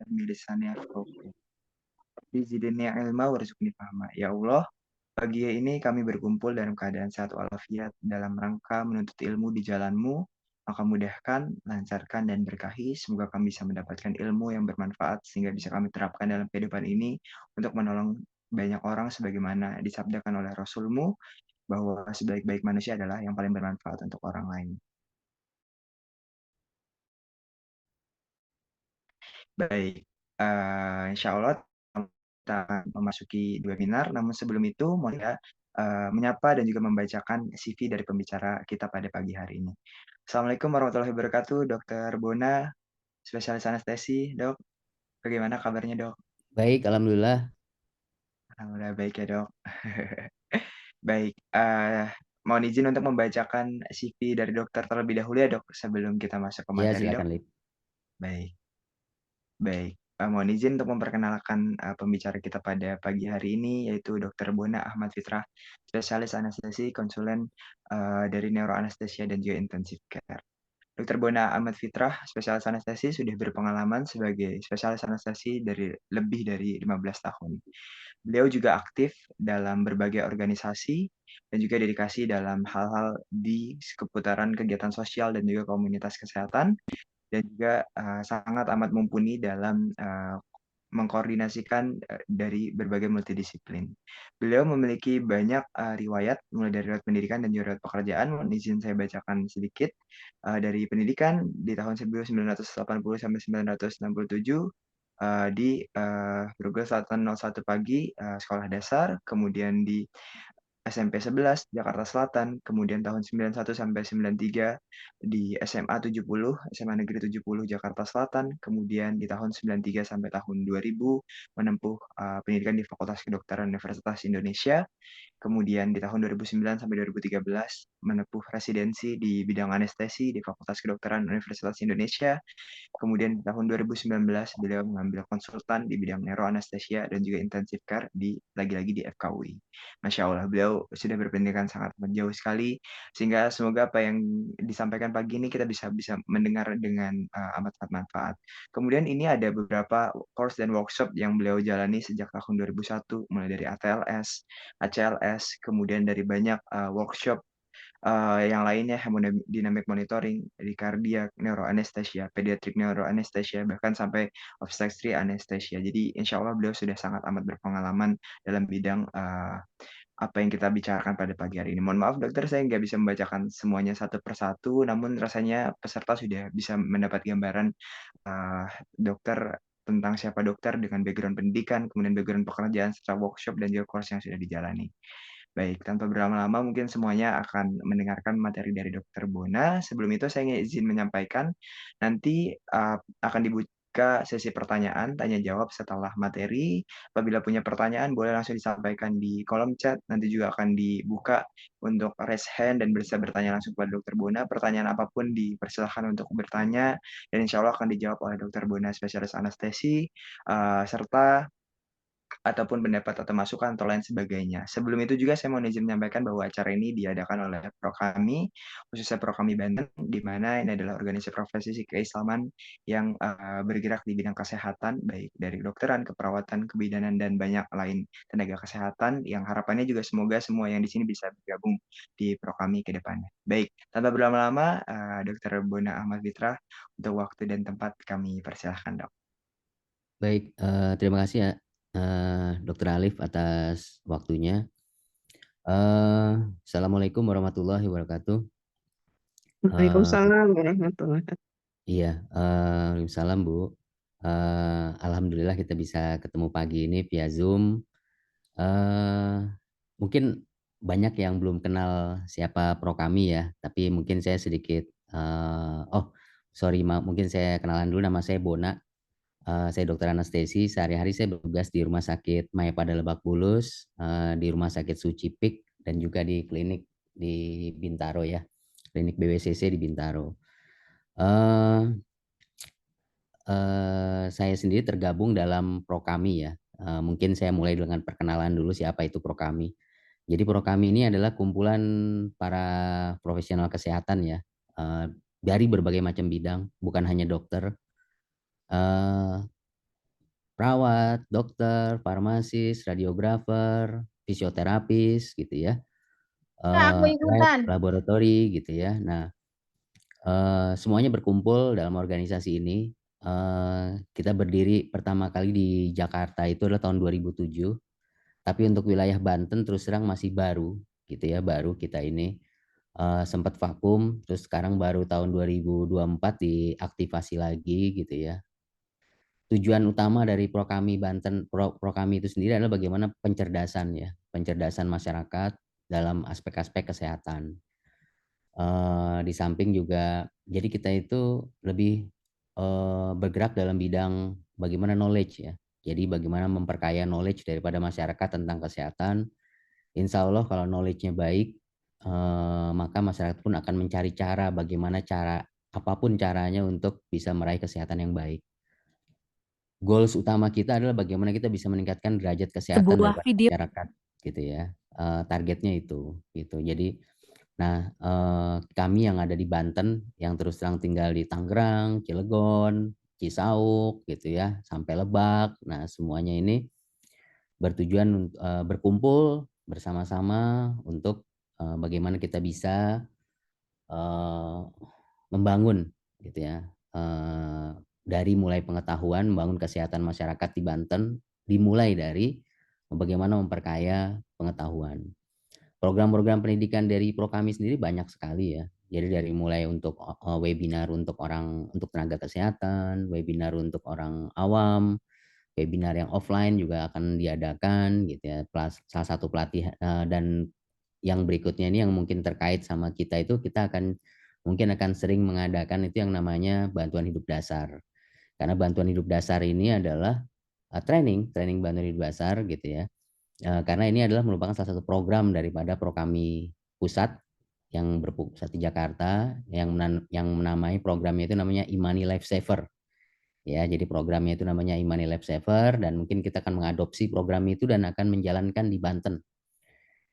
Bilisannya yafqahu zidni ilma warzuqni fahma. Ya Allah, pagi ini kami berkumpul dalam keadaan sehat walafiat dalam rangka menuntut ilmu di jalan-Mu. Maka mudahkan, lancarkan, dan berkahi. Semoga kami bisa mendapatkan ilmu yang bermanfaat sehingga bisa kami terapkan dalam kehidupan ini untuk menolong banyak orang sebagaimana disabdakan oleh Rasul-Mu bahwa sebaik-baik manusia adalah yang paling bermanfaat untuk orang lain. Baik, insya Allah kita akan memasuki webinar, namun sebelum itu mohon ya menyapa dan juga membacakan CV dari pembicara kita pada pagi hari ini. Assalamualaikum warahmatullahi wabarakatuh, Dokter Bona, spesialis anestesi, Dok. Bagaimana kabarnya, Dok? Baik, alhamdulillah. Alhamdulillah baik ya, Dok. Baik, mohon izin untuk membacakan CV dari dokter terlebih dahulu ya, Dok, sebelum kita masuk ke Ya, materi, Dok. silakan, Lip. Baik. Baik, mohon izin untuk memperkenalkan, pembicara kita pada pagi hari ini, yaitu Dokter Bona Ahmad Fitrah, spesialis anestesi, konsulen, dari neuroanestesia dan juga intensive care. Dokter Bona Ahmad Fitrah, spesialis anestesi, sudah berpengalaman sebagai spesialis anestesi lebih dari 15 tahun. Beliau juga aktif dalam berbagai organisasi dan juga dedikasi dalam hal-hal di seputaran kegiatan sosial dan juga komunitas kesehatan dan juga, sangat amat mumpuni dalam, mengkoordinasikan, dari berbagai multidisiplin. Beliau memiliki banyak, riwayat, mulai dari riwayat pendidikan dan juga riwayat pekerjaan. Mohon izin saya bacakan sedikit, dari pendidikan di tahun 1980 sampai 1967, di, Grogol Selatan 01 Pagi, sekolah dasar, kemudian di SMP 11 Jakarta Selatan, kemudian tahun 91 sampai 93 di SMA 70, SMA Negeri 70 Jakarta Selatan, kemudian di tahun 93 sampai tahun 2000 menempuh, pendidikan di Fakultas Kedokteran Universitas Indonesia. Kemudian di tahun 2009 sampai 2013 menempuh residensi di bidang anestesi di Fakultas Kedokteran Universitas Indonesia. Kemudian di tahun 2019 beliau mengambil konsultan di bidang neuroanestesia dan juga intensive care lagi-lagi di FKUI. Masya Allah, beliau sudah berpendidikan sangat jauh sekali, sehingga semoga apa yang disampaikan pagi ini kita bisa bisa mendengar dengan amat sangat manfaat. Kemudian ini ada beberapa course dan workshop yang beliau jalani sejak tahun 2001, mulai dari ATLS, ACLS, kemudian dari banyak workshop yang lainnya hemodynamic monitoring, di kardiak, neuroanestesia, pediatric neuroanestesia, bahkan sampai obstetric anesthesia. Jadi insya Allah beliau sudah sangat amat berpengalaman dalam bidang, apa yang kita bicarakan pada pagi hari ini. Mohon maaf dokter, saya nggak bisa membacakan semuanya satu persatu, namun rasanya peserta sudah bisa mendapat gambaran, dokter tentang siapa dokter dengan background pendidikan, kemudian background pekerjaan, serta workshop dan juga course yang sudah dijalani. Baik, tanpa berlama-lama mungkin semuanya akan mendengarkan materi dari Dokter Bona. Sebelum itu saya ingin izin menyampaikan, nanti, akan dibuka sesi pertanyaan, tanya jawab setelah materi. Apabila punya pertanyaan boleh langsung disampaikan di kolom chat, nanti juga akan dibuka untuk raise hand dan bisa bertanya langsung kepada Dokter Bona. Pertanyaan apapun dipersilahkan untuk bertanya dan insya Allah akan dijawab oleh Dokter Bona spesialis anestesi, serta ataupun pendapat atau masukan atau lain sebagainya. Sebelum itu juga saya mau izin menyampaikan bahwa acara ini diadakan oleh Prokami, khususnya Prokami Banten, di mana ini adalah organisasi profesi keislaman yang bergerak di bidang kesehatan, baik dari kedokteran, keperawatan, kebidanan, dan banyak lain tenaga kesehatan yang harapannya juga semoga semua yang di sini bisa bergabung di Prokami ke depannya. Baik, tanpa berlama-lama, Dr. Bona Ahmad Fitra, untuk waktu dan tempat kami persilahkan, Dok. Baik, terima kasih ya, Dokter Alif atas waktunya. Assalamualaikum warahmatullahi wabarakatuh. Eee, Waalaikumsalam warahmatullahi wabarakatuh. iya, waalaikumsalam, Bu. Alhamdulillah kita bisa ketemu pagi ini via Zoom. Eee, Mungkin banyak yang belum kenal siapa Prokami ya, tapi mungkin saya sedikit, oh sorry, mungkin saya kenalan dulu, nama saya Bona. Saya dokter anestesi, sehari-hari saya bertugas di Rumah Sakit Mayapada Lebak Bulus, di Rumah Sakit Sucipik, dan juga di klinik di Bintaro ya, klinik BWCC di Bintaro. Eee saya sendiri tergabung dalam Prokami ya, mungkin saya mulai dengan perkenalan dulu siapa itu Prokami. Jadi Prokami ini adalah kumpulan para profesional kesehatan ya, dari berbagai macam bidang, bukan hanya dokter. Eee perawat, dokter, farmasis, radiografer, fisioterapis gitu ya, Kak, aku lab, ikutan. laboratori gitu ya. Nah, semuanya berkumpul dalam organisasi ini. Kita berdiri pertama kali di Jakarta itu adalah tahun 2007, tapi untuk wilayah Banten terus terang masih baru gitu ya, baru kita ini. Sempat vakum, terus sekarang baru tahun 2024 diaktifasi lagi gitu ya. Tujuan utama dari Prokami Banten, Prokami itu sendiri adalah bagaimana pencerdasan ya, pencerdasan masyarakat dalam aspek-aspek kesehatan. Di samping juga, jadi kita itu lebih bergerak dalam bidang bagaimana knowledge ya. Jadi bagaimana memperkaya knowledge daripada masyarakat tentang kesehatan. Insya Allah kalau knowledge-nya baik, maka masyarakat pun akan mencari cara bagaimana cara apapun caranya untuk bisa meraih kesehatan yang baik. Goals utama kita adalah bagaimana kita bisa meningkatkan derajat kesehatan Sebuah daripada video masyarakat gitu ya. Targetnya itu gitu. Jadi nah, kami yang ada di Banten yang terus terang tinggal di Tangerang, Cilegon, Cisauk gitu ya, sampai Lebak. Nah, semuanya ini bertujuan berkumpul bersama-sama untuk bagaimana kita bisa eh, membangun gitu ya, dari mulai pengetahuan membangun kesehatan masyarakat di Banten dimulai dari bagaimana memperkaya pengetahuan. Program-program pendidikan dari Prokami sendiri banyak sekali ya. Jadi dari mulai untuk webinar untuk orang, untuk tenaga kesehatan, webinar untuk orang awam, webinar yang offline juga akan diadakan gitu ya. Salah satu pelatihan dan yang berikutnya ini yang mungkin terkait sama kita itu, kita mungkin akan sering mengadakan itu yang namanya bantuan hidup dasar. Karena bantuan hidup dasar ini adalah training bantuan hidup dasar gitu ya. Karena ini adalah merupakan salah satu program daripada Prokami pusat yang berpusat di Jakarta, yang menamai programnya itu namanya Imani Life Saver. Ya, jadi programnya itu namanya Imani Life Saver, dan mungkin kita akan mengadopsi program itu dan akan menjalankan di Banten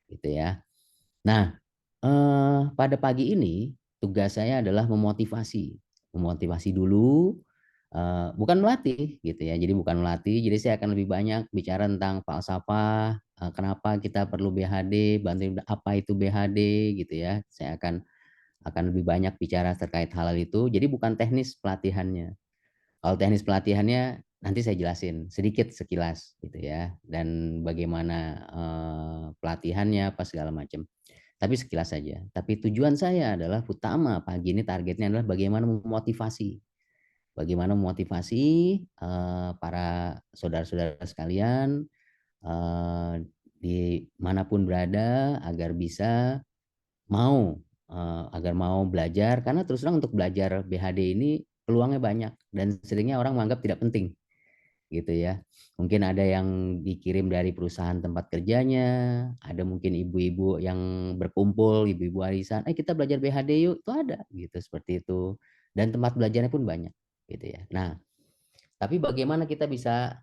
gitu ya. Nah, pada pagi ini tugas saya adalah memotivasi dulu, bukan melatih gitu ya. Jadi bukan melatih, jadi saya akan lebih banyak bicara tentang falsafah, kenapa kita perlu BHD, bantu apa itu BHD gitu ya. Saya akan lebih banyak bicara terkait hal itu. Jadi bukan teknis pelatihannya. Kalau teknis pelatihannya nanti saya jelasin sedikit sekilas gitu ya, dan bagaimana pelatihannya apa segala macam. Tapi sekilas saja. Tapi tujuan saya adalah utama pagi ini, targetnya adalah bagaimana memotivasi. Bagaimana memotivasi para saudara-saudara sekalian di manapun berada agar bisa mau agar mau belajar, karena terus terang untuk belajar BHD ini peluangnya banyak dan seringnya orang menganggap tidak penting gitu ya. Mungkin ada yang dikirim dari perusahaan tempat kerjanya, ada mungkin ibu-ibu yang berkumpul, ibu-ibu arisan, kita belajar BHD yuk, itu ada gitu, seperti itu. Dan tempat belajarnya pun banyak gitu ya. Nah, tapi bagaimana kita bisa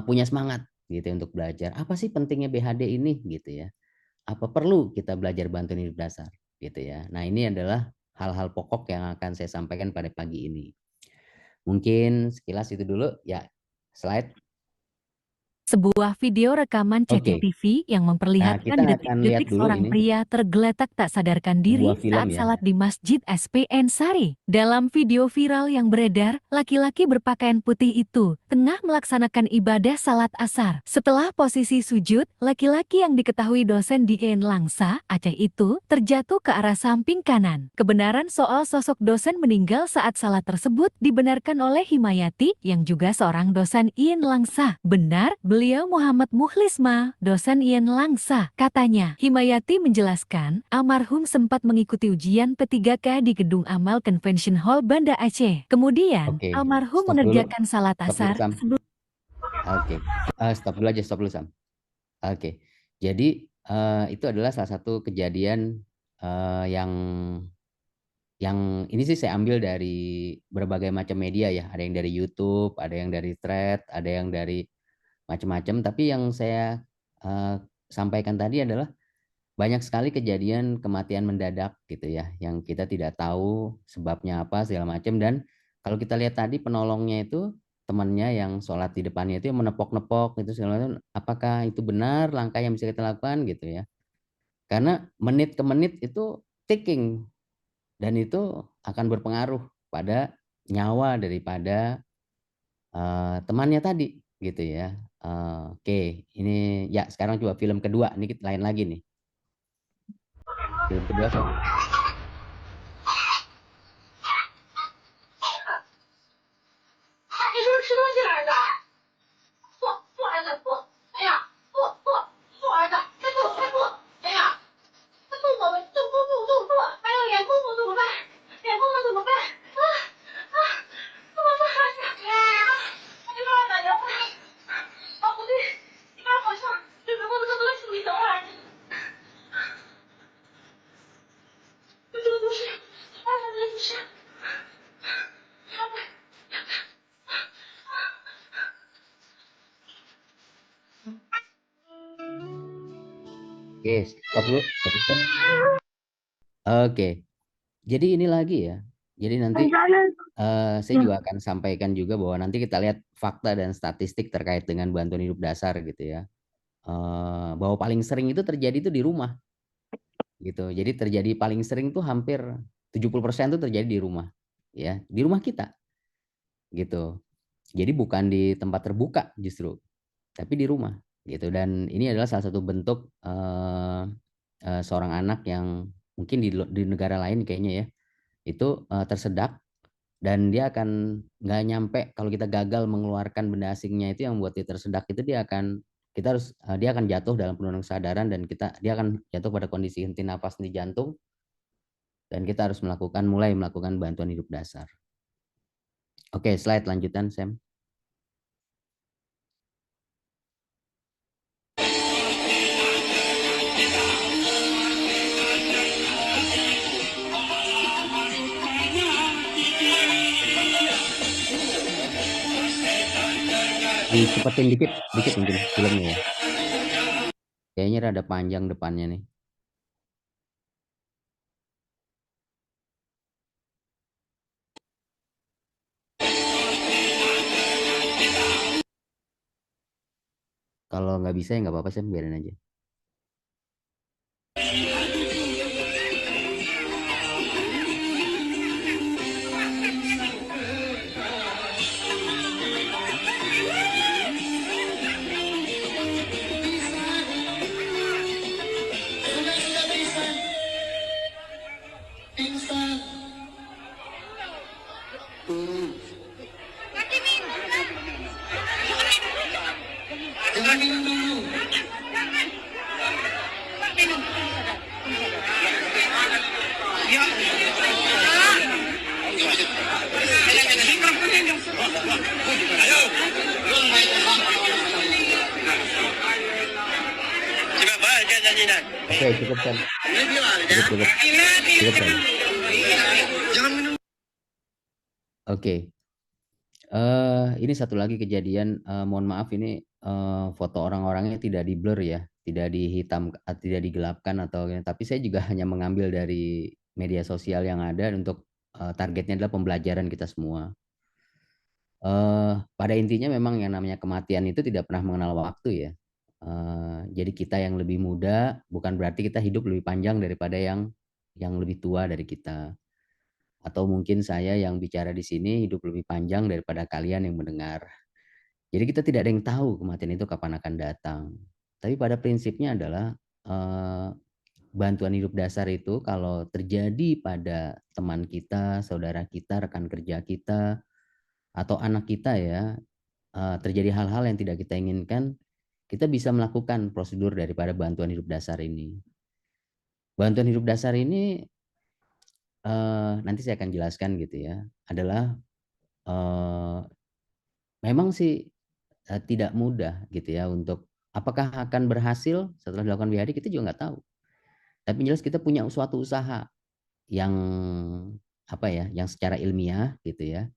punya semangat gitu ya untuk belajar. Apa sih pentingnya BHD ini gitu ya? Apa perlu kita belajar bantuan hidup dasar gitu ya. Nah, ini adalah hal-hal pokok yang akan saya sampaikan pada pagi ini. Mungkin sekilas itu dulu ya. Slide. Sebuah video rekaman Oke. CCTV yang Nah, kita memperlihatkan akan lihat detik-detik dulu seorang ini pria tergeletak tak sadarkan diri sebuah film saat ya. salat di Masjid SPN Sari. Dalam video viral yang beredar, laki-laki berpakaian putih itu tengah melaksanakan ibadah salat asar. Setelah posisi sujud, laki-laki yang diketahui dosen di IAIN Langsa, Aceh itu terjatuh ke arah samping kanan. Kebenaran soal sosok dosen meninggal saat salat tersebut dibenarkan oleh Himayati yang juga seorang dosen IAIN Langsa. Benar, beliau Muhammad Mukhlisma, dosen IAIN Langsa. Katanya, Himayati menjelaskan, almarhum sempat mengikuti ujian P3K di Gedung Amal Convention Hall Banda Aceh. Kemudian, Oke, almarhum stop dulu. mengerjakan salat Stop dulu, asar Sam. sebelum Oke. Stop dulu aja, stop dulu, Sam. Oke. Jadi itu adalah salah satu kejadian yang ini sih saya ambil dari berbagai macam media ya. Ada yang dari YouTube, ada yang dari Thread, ada yang dari macam-macam. Tapi yang saya eh, sampaikan tadi adalah banyak sekali kejadian kematian mendadak gitu ya, yang kita tidak tahu sebabnya apa segala macam. Dan kalau kita lihat tadi penolongnya itu temannya yang sholat di depannya itu yang menepok-nepok itu segala macam, apakah itu benar langkah yang bisa kita lakukan gitu ya. Karena menit ke menit itu ticking dan itu akan berpengaruh pada nyawa daripada temannya tadi gitu ya. Oke, ini ya sekarang coba film kedua, ini kita lain lagi nih. Film kedua saya. Oke, stop dulu. Oke, jadi ini lagi ya. Jadi nanti saya juga akan sampaikan juga bahwa nanti kita lihat fakta dan statistik terkait dengan bantuan hidup dasar gitu ya. Bahwa paling sering itu terjadi itu di rumah gitu. Jadi terjadi paling sering tuh hampir 70% tuh terjadi di rumah ya, di rumah kita gitu. Jadi bukan di tempat terbuka justru, tapi di rumah gitu. Dan ini adalah salah satu bentuk seorang anak yang mungkin di negara lain kayaknya ya, itu tersedak dan dia akan nggak nyampe kalau kita gagal mengeluarkan benda asingnya itu yang membuat dia tersedak itu dia akan jatuh dalam penurunan kesadaran dan dia akan jatuh pada kondisi henti napas di jantung dan kita harus mulai melakukan bantuan hidup dasar. Oke, slide lanjutan Sam. Dicepetin dikit mungkin filmnya ya. Kayaknya rada panjang depannya nih. Kalau nggak bisa ya nggak apa-apa sih, biarin aja. Oke, cukup Sam. Cukup Sam. Oke. Ini satu lagi kejadian, mohon maaf ini foto orang-orangnya tidak di blur ya, tidak dihitam, tidak digelapkan atau tapi saya juga hanya mengambil dari media sosial yang ada untuk targetnya adalah pembelajaran kita semua. Pada intinya memang yang namanya kematian itu tidak pernah mengenal waktu ya. Jadi kita yang lebih muda bukan berarti kita hidup lebih panjang daripada yang lebih tua dari kita. Atau mungkin saya yang bicara di sini hidup lebih panjang daripada kalian yang mendengar. Jadi kita tidak ada yang tahu kematian itu kapan akan datang. Tapi pada prinsipnya adalah bantuan hidup dasar itu kalau terjadi pada teman kita, saudara kita, rekan kerja kita, atau anak kita ya, terjadi hal-hal yang tidak kita inginkan, kita bisa melakukan prosedur daripada bantuan hidup dasar ini. Bantuan hidup dasar ini nanti saya akan jelaskan gitu ya, adalah memang sih tidak mudah gitu ya untuk apakah akan berhasil setelah dilakukan WHD kita juga nggak tahu. Tapi jelas kita punya suatu usaha yang apa ya, yang secara ilmiah gitu ya,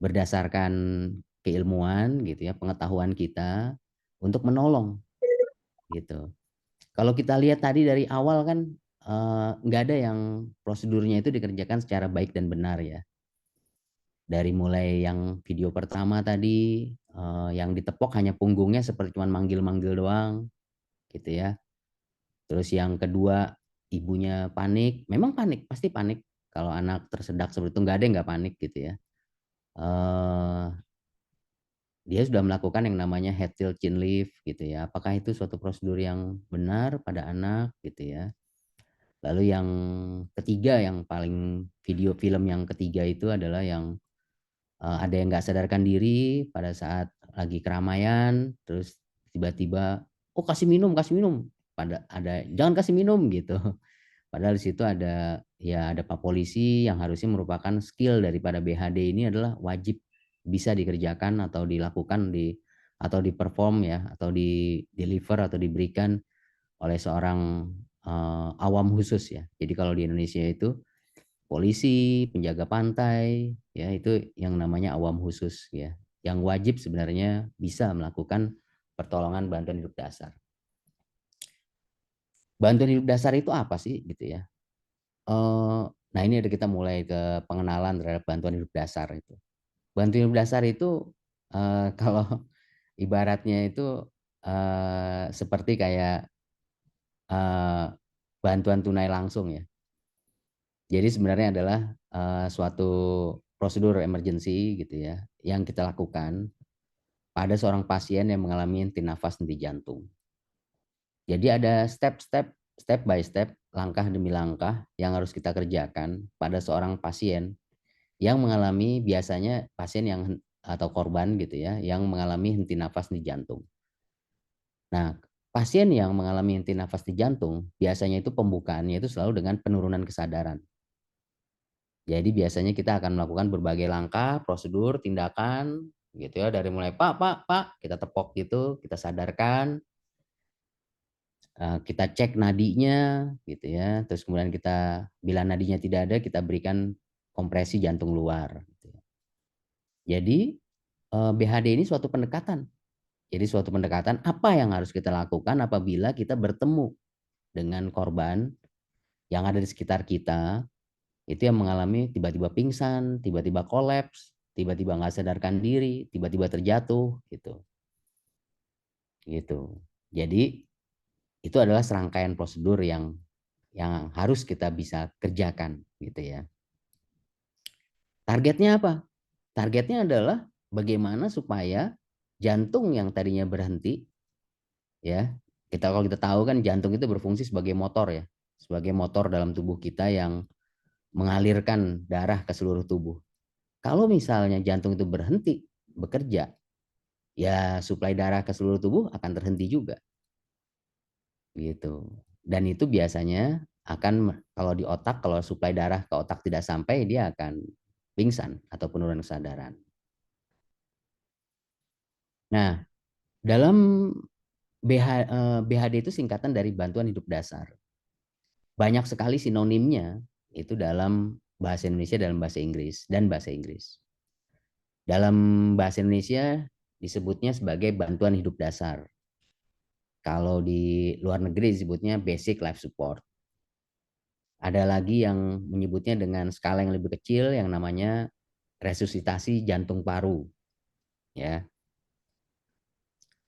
berdasarkan keilmuan gitu ya, pengetahuan kita untuk menolong gitu. Kalau kita lihat tadi dari awal kan nggak ada yang prosedurnya itu dikerjakan secara baik dan benar ya. Dari mulai yang video pertama tadi, yang ditepok hanya punggungnya seperti cuma manggil-manggil doang, gitu ya. Terus yang kedua, ibunya panik, memang panik, pasti panik. Kalau anak tersedak seperti itu nggak ada yang nggak panik gitu ya. Dia sudah melakukan yang namanya head tilt chin lift gitu ya. Apakah itu suatu prosedur yang benar pada anak gitu ya. Lalu yang ketiga, yang paling video film yang ketiga itu adalah yang ada yang nggak sadarkan diri pada saat lagi keramaian, terus tiba-tiba, oh kasih minum, pada ada jangan kasih minum gitu. Padahal di situ ada ya ada Pak Polisi yang harusnya merupakan skill daripada BHD ini adalah wajib bisa dikerjakan atau dilakukan atau diperform ya atau di deliver atau diberikan oleh seorang awam khusus ya. Jadi kalau di Indonesia itu polisi, penjaga pantai, ya itu yang namanya awam khusus ya, yang wajib sebenarnya bisa melakukan pertolongan bantuan hidup dasar. Bantuan hidup dasar itu apa sih gitu ya? Nah ini ada kita mulai ke pengenalan terhadap bantuan hidup dasar itu. Bantuan hidup dasar itu kalau ibaratnya itu seperti kayak bantuan tunai langsung ya. Jadi sebenarnya adalah suatu prosedur emergency gitu ya yang kita lakukan pada seorang pasien yang mengalami henti nafas, henti jantung. Jadi ada step by step, langkah demi langkah yang harus kita kerjakan pada seorang pasien yang mengalami biasanya pasien yang atau korban gitu ya yang mengalami henti nafas, henti jantung. Nah, pasien yang mengalami henti nafas, henti jantung biasanya itu pembukaannya itu selalu dengan penurunan kesadaran. Jadi biasanya kita akan melakukan berbagai langkah, prosedur, tindakan gitu ya dari mulai Pak, kita tepok gitu, kita sadarkan, kita cek nadinya gitu ya. Terus kemudian kita bila nadinya tidak ada, kita berikan kompresi jantung luar gitu ya. Jadi BHD ini suatu pendekatan. Jadi suatu pendekatan apa yang harus kita lakukan apabila kita bertemu dengan korban yang ada di sekitar kita itu yang mengalami tiba-tiba pingsan, tiba-tiba kolaps, tiba-tiba nggak sadarkan diri, tiba-tiba terjatuh gitu. Gitu. Jadi itu adalah serangkaian prosedur yang harus kita bisa kerjakan gitu ya. Targetnya apa? Targetnya adalah bagaimana supaya jantung yang tadinya berhenti ya. Kalau kita tahu kan jantung itu berfungsi sebagai motor ya, sebagai motor dalam tubuh kita yang mengalirkan darah ke seluruh tubuh. Kalau misalnya jantung itu berhenti bekerja, ya suplai darah ke seluruh tubuh akan terhenti juga. Gitu. Dan itu biasanya akan kalau di otak, kalau suplai darah ke otak tidak sampai, dia akan pingsan atau penurunan kesadaran. Nah, dalam BHD itu singkatan dari bantuan hidup dasar. Banyak sekali sinonimnya itu dalam bahasa Indonesia, dalam bahasa Inggris, dan bahasa Inggris. Dalam bahasa Indonesia disebutnya sebagai bantuan hidup dasar. Kalau di luar negeri disebutnya basic life support. Ada lagi yang menyebutnya dengan skala yang lebih kecil yang namanya resusitasi jantung paru. Ya,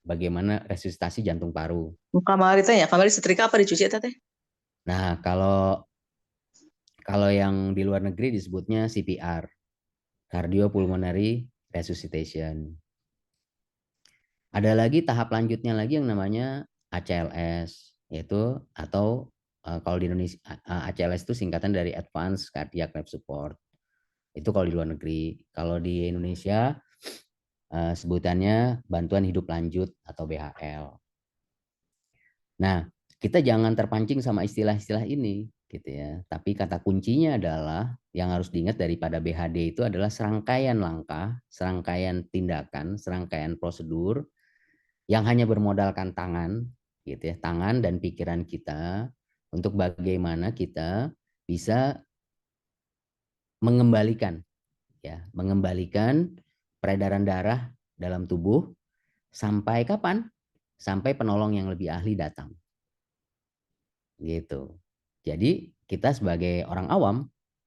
bagaimana resusitasi jantung paru. Kamar itu ya, kamar setrika apa dicuci teh? Nah, kalau yang di luar negeri disebutnya CPR, cardiopulmonary resuscitation. Ada lagi tahap lanjutnya lagi yang namanya ACLS, yaitu atau kalau di Indonesia ACLS itu singkatan dari Advanced Cardiac Life Support. Itu kalau di luar negeri. Kalau di Indonesia sebutannya bantuan hidup lanjut atau BHL. Nah, kita jangan terpancing sama istilah-istilah ini gitu ya. Tapi kata kuncinya adalah yang harus diingat daripada BHD itu adalah serangkaian langkah, serangkaian tindakan, serangkaian prosedur yang hanya bermodalkan tangan gitu ya, tangan dan pikiran kita untuk bagaimana kita bisa mengembalikan peredaran darah dalam tubuh sampai kapan? Sampai penolong yang lebih ahli datang. Gitu. Jadi kita sebagai orang awam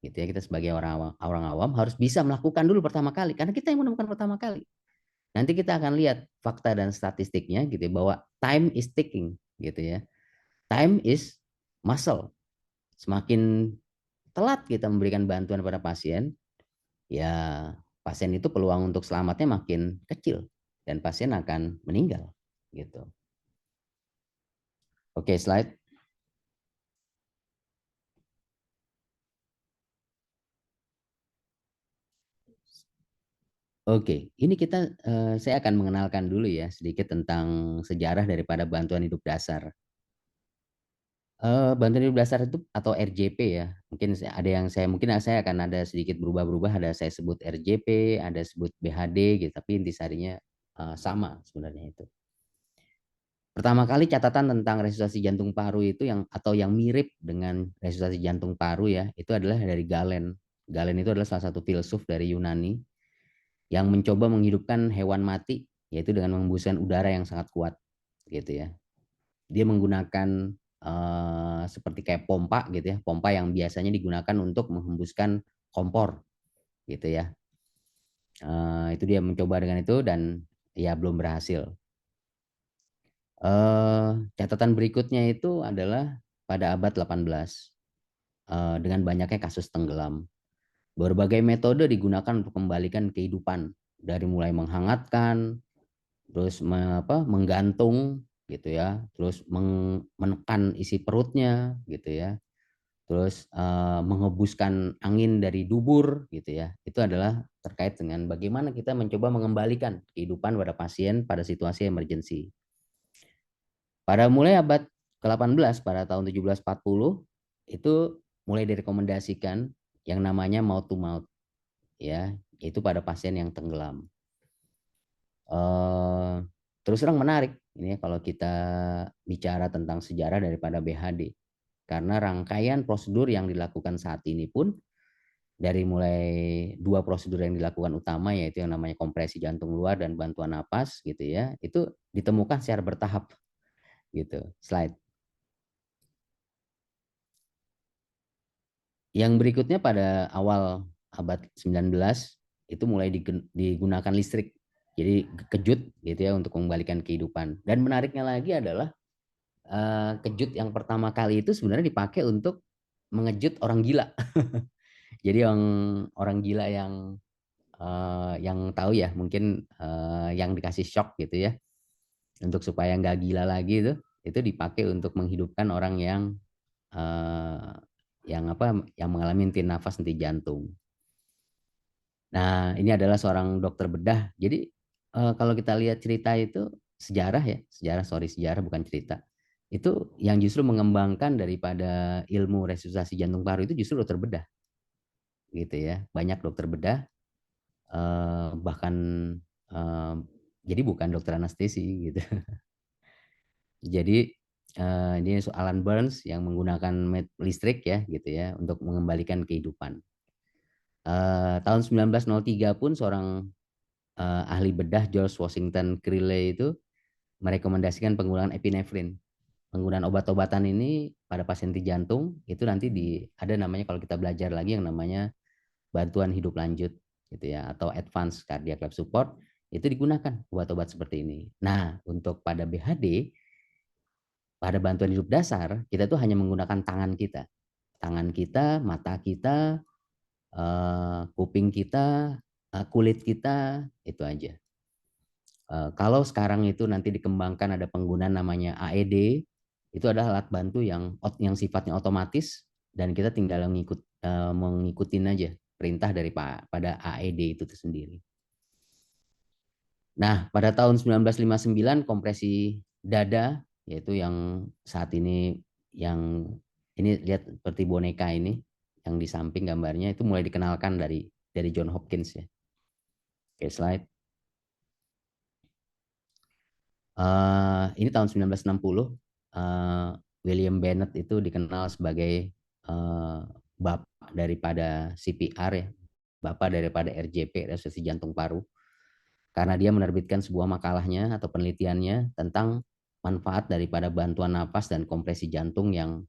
gitu ya. Kita sebagai orang awam harus bisa melakukan dulu pertama kali, karena kita yang menemukan pertama kali. Nanti kita akan lihat fakta dan statistiknya gitu ya, bahwa time is ticking gitu ya. Time is muscle. Semakin telat kita memberikan bantuan pada pasien, ya pasien itu peluang untuk selamatnya makin kecil dan pasien akan meninggal gitu. Oke, slide. Oke, ini saya akan mengenalkan dulu ya sedikit tentang sejarah daripada bantuan hidup dasar. Bantuan hidup dasar itu atau RJP ya, mungkin mungkin saya akan ada sedikit berubah-berubah, ada saya sebut RJP, ada sebut BHD gitu, tapi intisarinya sama sebenarnya itu. Pertama kali catatan tentang resusitasi jantung paru itu atau yang mirip dengan resusitasi jantung paru ya, itu adalah dari Galen. Galen itu adalah salah satu filsuf dari Yunani yang mencoba menghidupkan hewan mati, yaitu dengan menghembuskan udara yang sangat kuat gitu ya. Dia menggunakan seperti kayak pompa gitu ya, pompa yang biasanya digunakan untuk menghembuskan kompor gitu ya. Itu dia mencoba dengan itu dan ya belum berhasil. Catatan berikutnya itu adalah pada abad 18 dengan banyaknya kasus tenggelam. Berbagai metode digunakan untuk kembalikan kehidupan, dari mulai menghangatkan, terus menggantung gitu ya, terus menekan isi perutnya gitu ya, terus menghembuskan angin dari dubur gitu ya. Itu adalah terkait dengan bagaimana kita mencoba mengembalikan kehidupan pada pasien pada situasi emergensi. Pada mulai abad ke-18 pada tahun 1740 itu mulai direkomendasikan yang namanya mouth to mouth ya, yaitu pada pasien yang tenggelam. Terus terang menarik ini kalau kita bicara tentang sejarah daripada BHD, karena rangkaian prosedur yang dilakukan saat ini pun dari mulai 2 prosedur yang dilakukan utama, yaitu yang namanya kompresi jantung luar dan bantuan napas gitu ya, itu ditemukan secara bertahap gitu. Slide. Yang berikutnya pada awal abad 19 itu mulai digunakan listrik. Jadi kejut gitu ya untuk mengembalikan kehidupan. Dan menariknya lagi adalah kejut yang pertama kali itu sebenarnya dipakai untuk mengejut orang gila. Jadi orang gila yang tahu ya, mungkin yang dikasih shock gitu ya, untuk supaya nggak gila lagi itu dipakai untuk menghidupkan orang yang mengalami henti nafas, henti jantung. Nah, ini adalah seorang dokter bedah. Jadi kalau kita lihat cerita itu sejarah bukan cerita. Itu yang justru mengembangkan daripada ilmu resusitasi jantung paru itu justru dokter bedah. Gitu ya. Banyak dokter bedah bahkan jadi bukan dokter anestesi gitu. Jadi ini Alan Burns yang menggunakan listrik ya gitu ya untuk mengembalikan kehidupan. Tahun 1903 pun seorang ahli bedah George Washington Greeley itu merekomendasikan penggunaan epinefrin. Penggunaan obat-obatan ini pada pasien jantung itu nanti ada namanya, kalau kita belajar lagi, yang namanya bantuan hidup lanjut gitu ya, atau advance cardiac life support, itu digunakan obat-obat seperti ini. Nah, untuk pada BHD, pada bantuan hidup dasar, kita tuh hanya menggunakan tangan kita, mata kita, kuping kita, kulit kita, itu aja. Kalau sekarang itu nanti dikembangkan ada penggunaan namanya AED, itu adalah alat bantu yang sifatnya otomatis dan kita tinggal mengikutin aja perintah pada AED itu sendiri. Nah, pada tahun 1959 kompresi dada, yaitu yang saat ini lihat seperti boneka ini yang di samping gambarnya, itu mulai dikenalkan dari John Hopkins ya. Oke, slide. Ini tahun 1960, William Bennett itu dikenal sebagai bapak daripada CPR ya, bapak daripada RJP, resusitasi jantung paru, karena dia menerbitkan sebuah makalahnya atau penelitiannya tentang manfaat daripada bantuan napas dan kompresi jantung yang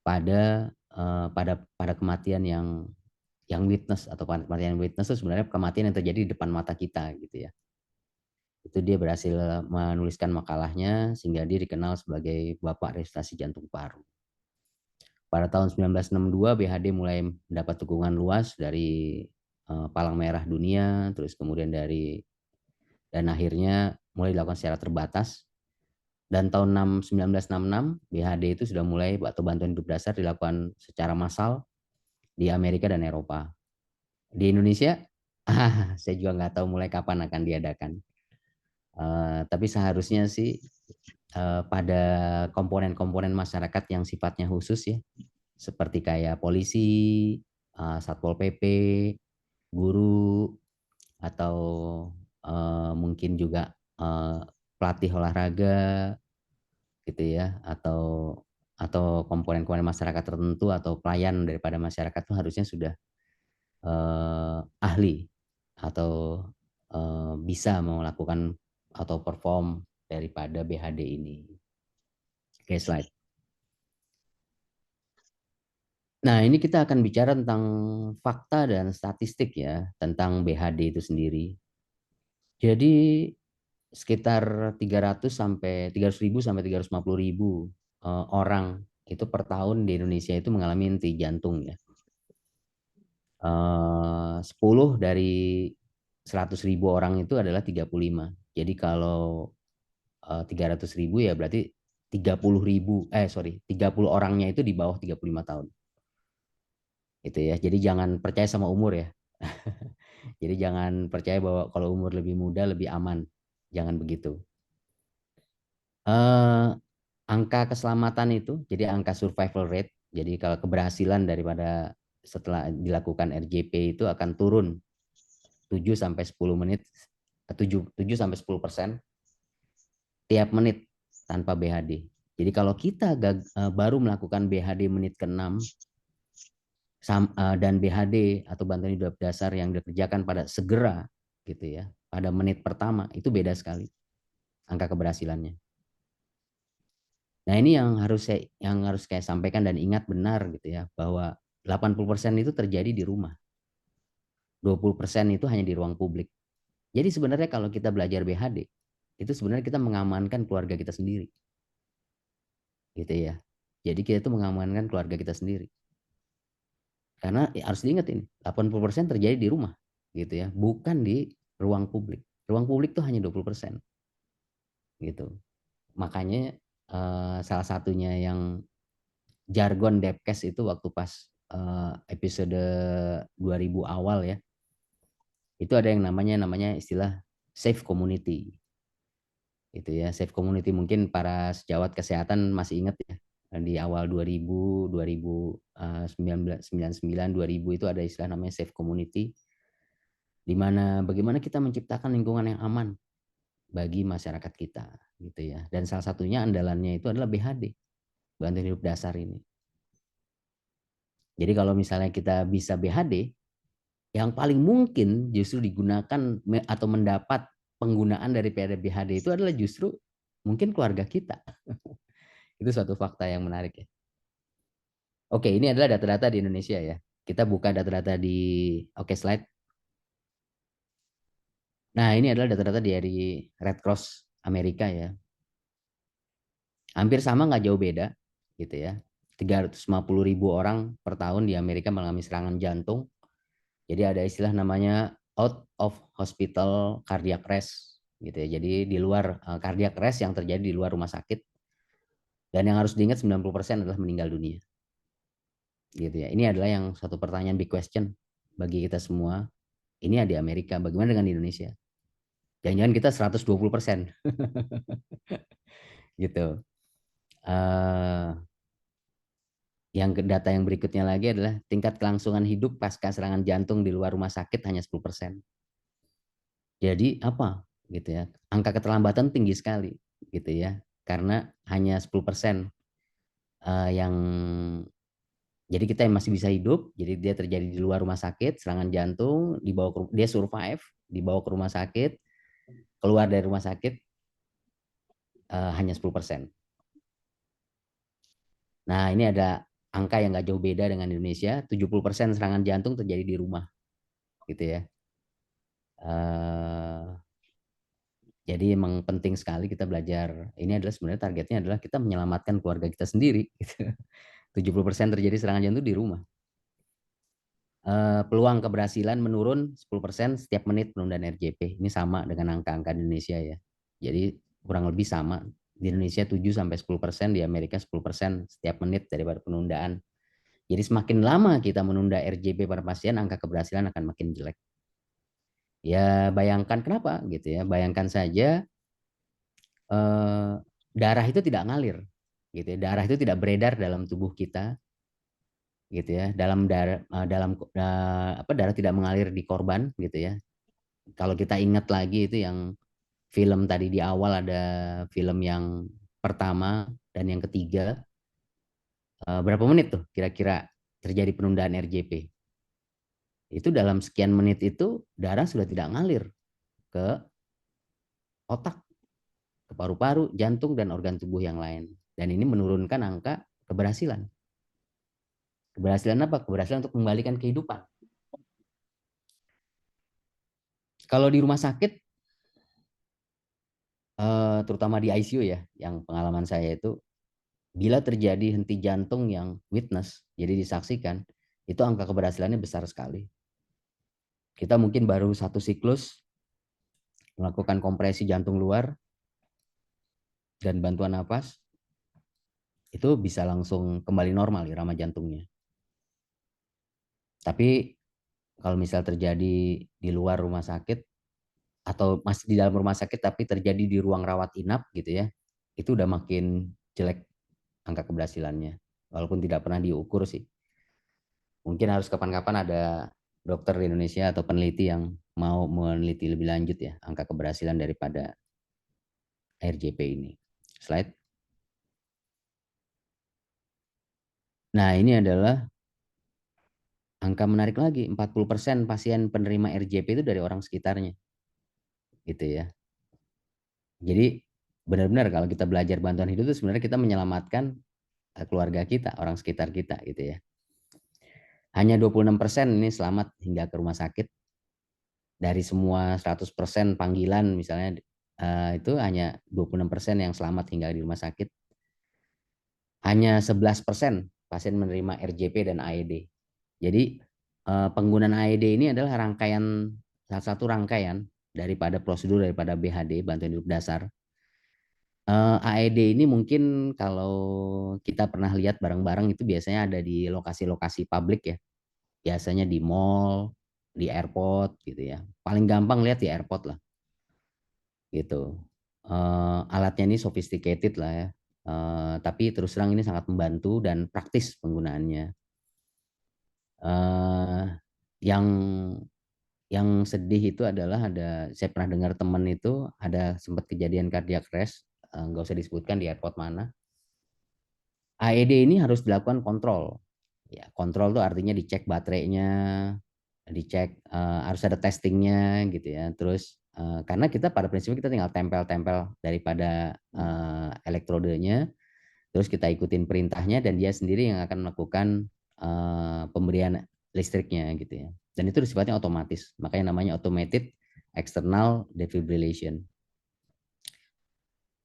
pada pada kematian yang witness, atau kematian witness itu sebenarnya kematian yang terjadi di depan mata kita gitu ya. Itu dia berhasil menuliskan makalahnya sehingga dia dikenal sebagai Bapak Resusitasi Jantung Paru. Pada tahun 1962 BHD mulai mendapat dukungan luas dari Palang Merah Dunia, terus kemudian dan akhirnya mulai dilakukan secara terbatas. Dan tahun 1966 BHD itu sudah mulai, atau bantuan hidup dasar dilakukan secara massal di Amerika dan Eropa. Di Indonesia, saya juga nggak tahu mulai kapan akan diadakan. Tapi seharusnya sih pada komponen-komponen masyarakat yang sifatnya khusus ya, seperti kayak polisi, Satpol PP, guru, atau mungkin juga pelatih olahraga gitu ya, atau komponen-komponen masyarakat tertentu atau pelayan daripada masyarakat itu harusnya sudah ahli atau bisa melakukan atau perform daripada BHD ini. Oke, slide. Nah, ini kita akan bicara tentang fakta dan statistik ya tentang BHD itu sendiri. Jadi sekitar 300.000 sampai 350.000 orang itu per tahun di Indonesia itu mengalami henti jantung ya. 10 dari 100.000 orang itu adalah 35. Jadi kalau 300.000 ya berarti 30 orangnya itu di bawah 35 tahun. Itu ya. Jadi jangan percaya sama umur ya. Jadi jangan percaya bahwa kalau umur lebih muda lebih aman. Jangan begitu. Angka keselamatan itu, jadi angka survival rate, jadi kalau keberhasilan daripada setelah dilakukan RJP itu akan turun 7 sampai 10 menit, 7 sampai 10% tiap menit tanpa BHD. Jadi kalau kita baru melakukan BHD menit ke-6 dan BHD atau bantuan hidup dasar yang dikerjakan pada segera gitu ya, pada menit pertama, itu beda sekali angka keberhasilannya. Nah, ini yang harus saya sampaikan dan ingat benar gitu ya, bahwa 80% itu terjadi di rumah. 20% itu hanya di ruang publik. Jadi sebenarnya kalau kita belajar BHD, itu sebenarnya kita mengamankan keluarga kita sendiri. Gitu ya. Jadi kita itu mengamankan keluarga kita sendiri. Karena harus diingat ini, 80% terjadi di rumah gitu ya, bukan di ruang publik. Ruang publik itu hanya 20%. Gitu. Makanya salah satunya yang jargon Depkes itu waktu pas episode 2000 awal ya, itu ada yang namanya istilah safe community. Itu ya, safe community, mungkin para sejawat kesehatan masih ingat ya, di awal 2000, 2099, 2000 itu ada istilah namanya safe community, di mana bagaimana kita menciptakan lingkungan yang aman bagi masyarakat kita gitu ya. Dan salah satunya andalannya itu adalah BHD, bantuan hidup dasar ini. Jadi kalau misalnya kita bisa BHD, yang paling mungkin justru digunakan atau mendapat penggunaan dari BHD itu adalah justru mungkin keluarga kita. Itu suatu fakta yang menarik ya. Oke, ini adalah data-data di Indonesia ya. Kita buka data-data di slide. Nah, ini adalah data-data dari Red Cross Amerika ya. Hampir sama, nggak jauh beda gitu ya. 350.000 orang per tahun di Amerika mengalami serangan jantung. Jadi ada istilah namanya out of hospital cardiac arrest gitu ya. Jadi di luar cardiac arrest yang terjadi di luar rumah sakit. Dan yang harus diingat 90% adalah meninggal dunia. Gitu ya. Ini adalah yang satu pertanyaan big question bagi kita semua. Ini di Amerika, bagaimana dengan di Indonesia? Jangan-jangan kita 120%. Gitu. Yang data yang berikutnya lagi adalah tingkat kelangsungan hidup pasca serangan jantung di luar rumah sakit hanya 10%. Jadi apa gitu ya? Angka keterlambatan tinggi sekali gitu ya. Karena hanya 10% yang jadi kita yang masih bisa hidup, jadi dia terjadi di luar rumah sakit, serangan jantung, dia survive, dibawa ke rumah sakit, keluar dari rumah sakit hanya 10%. Nah, ini ada angka yang nggak jauh beda dengan Indonesia, 70% serangan jantung terjadi di rumah, gitu ya. Jadi emang penting sekali kita belajar. Ini adalah sebenarnya targetnya adalah kita menyelamatkan keluarga kita sendiri. Gitu. 70% terjadi serangan jantung di rumah. Peluang keberhasilan menurun 10% setiap menit penundaan RJP. Ini sama dengan angka-angka di Indonesia ya. Jadi kurang lebih sama. Di Indonesia 7-10%, di Amerika 10% setiap menit daripada penundaan. Jadi semakin lama kita menunda RJP pada pasien, angka keberhasilan akan makin jelek. Ya bayangkan kenapa gitu ya. Bayangkan saja darah itu tidak ngalir, gitu ya. Darah itu tidak beredar dalam tubuh kita, gitu ya. Darah tidak mengalir di korban, gitu ya. Kalau kita ingat lagi itu yang film tadi di awal ada film yang pertama dan yang ketiga, berapa menit tuh kira-kira terjadi penundaan RJP? Itu dalam sekian menit itu darah sudah tidak ngalir ke otak, ke paru-paru, jantung, dan organ tubuh yang lain. Dan ini menurunkan angka keberhasilan. Keberhasilan apa? Keberhasilan untuk membalikan kehidupan. Kalau di rumah sakit, terutama di ICU ya, yang pengalaman saya itu, bila terjadi henti jantung yang witness, jadi disaksikan, itu angka keberhasilannya besar sekali. Kita mungkin baru satu siklus melakukan kompresi jantung luar dan bantuan nafas, itu bisa langsung kembali normal irama jantungnya. Tapi kalau misal terjadi di luar rumah sakit atau masih di dalam rumah sakit tapi terjadi di ruang rawat inap gitu ya, itu udah makin jelek angka keberhasilannya. Walaupun tidak pernah diukur sih. Mungkin harus kapan-kapan ada dokter di Indonesia atau peneliti yang mau meneliti lebih lanjut ya angka keberhasilan daripada RJP ini. Slide. Nah, ini adalah angka menarik lagi. 40% pasien penerima RJP itu dari orang sekitarnya. Gitu ya. Jadi benar-benar kalau kita belajar bantuan hidup itu sebenarnya kita menyelamatkan keluarga kita, orang sekitar kita gitu ya. Hanya 26% ini selamat hingga ke rumah sakit. Dari semua 100% panggilan misalnya itu hanya 26% yang selamat hingga di rumah sakit. Hanya 11% pasien menerima RJP dan AED. Jadi penggunaan AED ini adalah salah satu rangkaian daripada prosedur daripada BHD, bantuan hidup dasar. AED ini mungkin kalau kita pernah lihat bareng-bareng itu biasanya ada di lokasi-lokasi publik ya. Biasanya di mall, di airport gitu ya. Paling gampang lihat di airport lah. Gitu. Alatnya ini sophisticated lah ya. Tapi terus terang ini sangat membantu dan praktis penggunaannya. Yang sedih itu adalah saya pernah dengar teman itu ada sempat kejadian cardiac arrest, nggak usah disebutkan di airport mana. AED ini harus dilakukan kontrol. Ya, kontrol itu artinya dicek baterainya, dicek harus ada testingnya gitu ya. Terus karena kita pada prinsipnya kita tinggal tempel-tempel daripada elektrodenya, terus kita ikutin perintahnya dan dia sendiri yang akan melakukan pemberian listriknya gitu ya. Dan itu sifatnya otomatis, makanya namanya automated external defibrillation.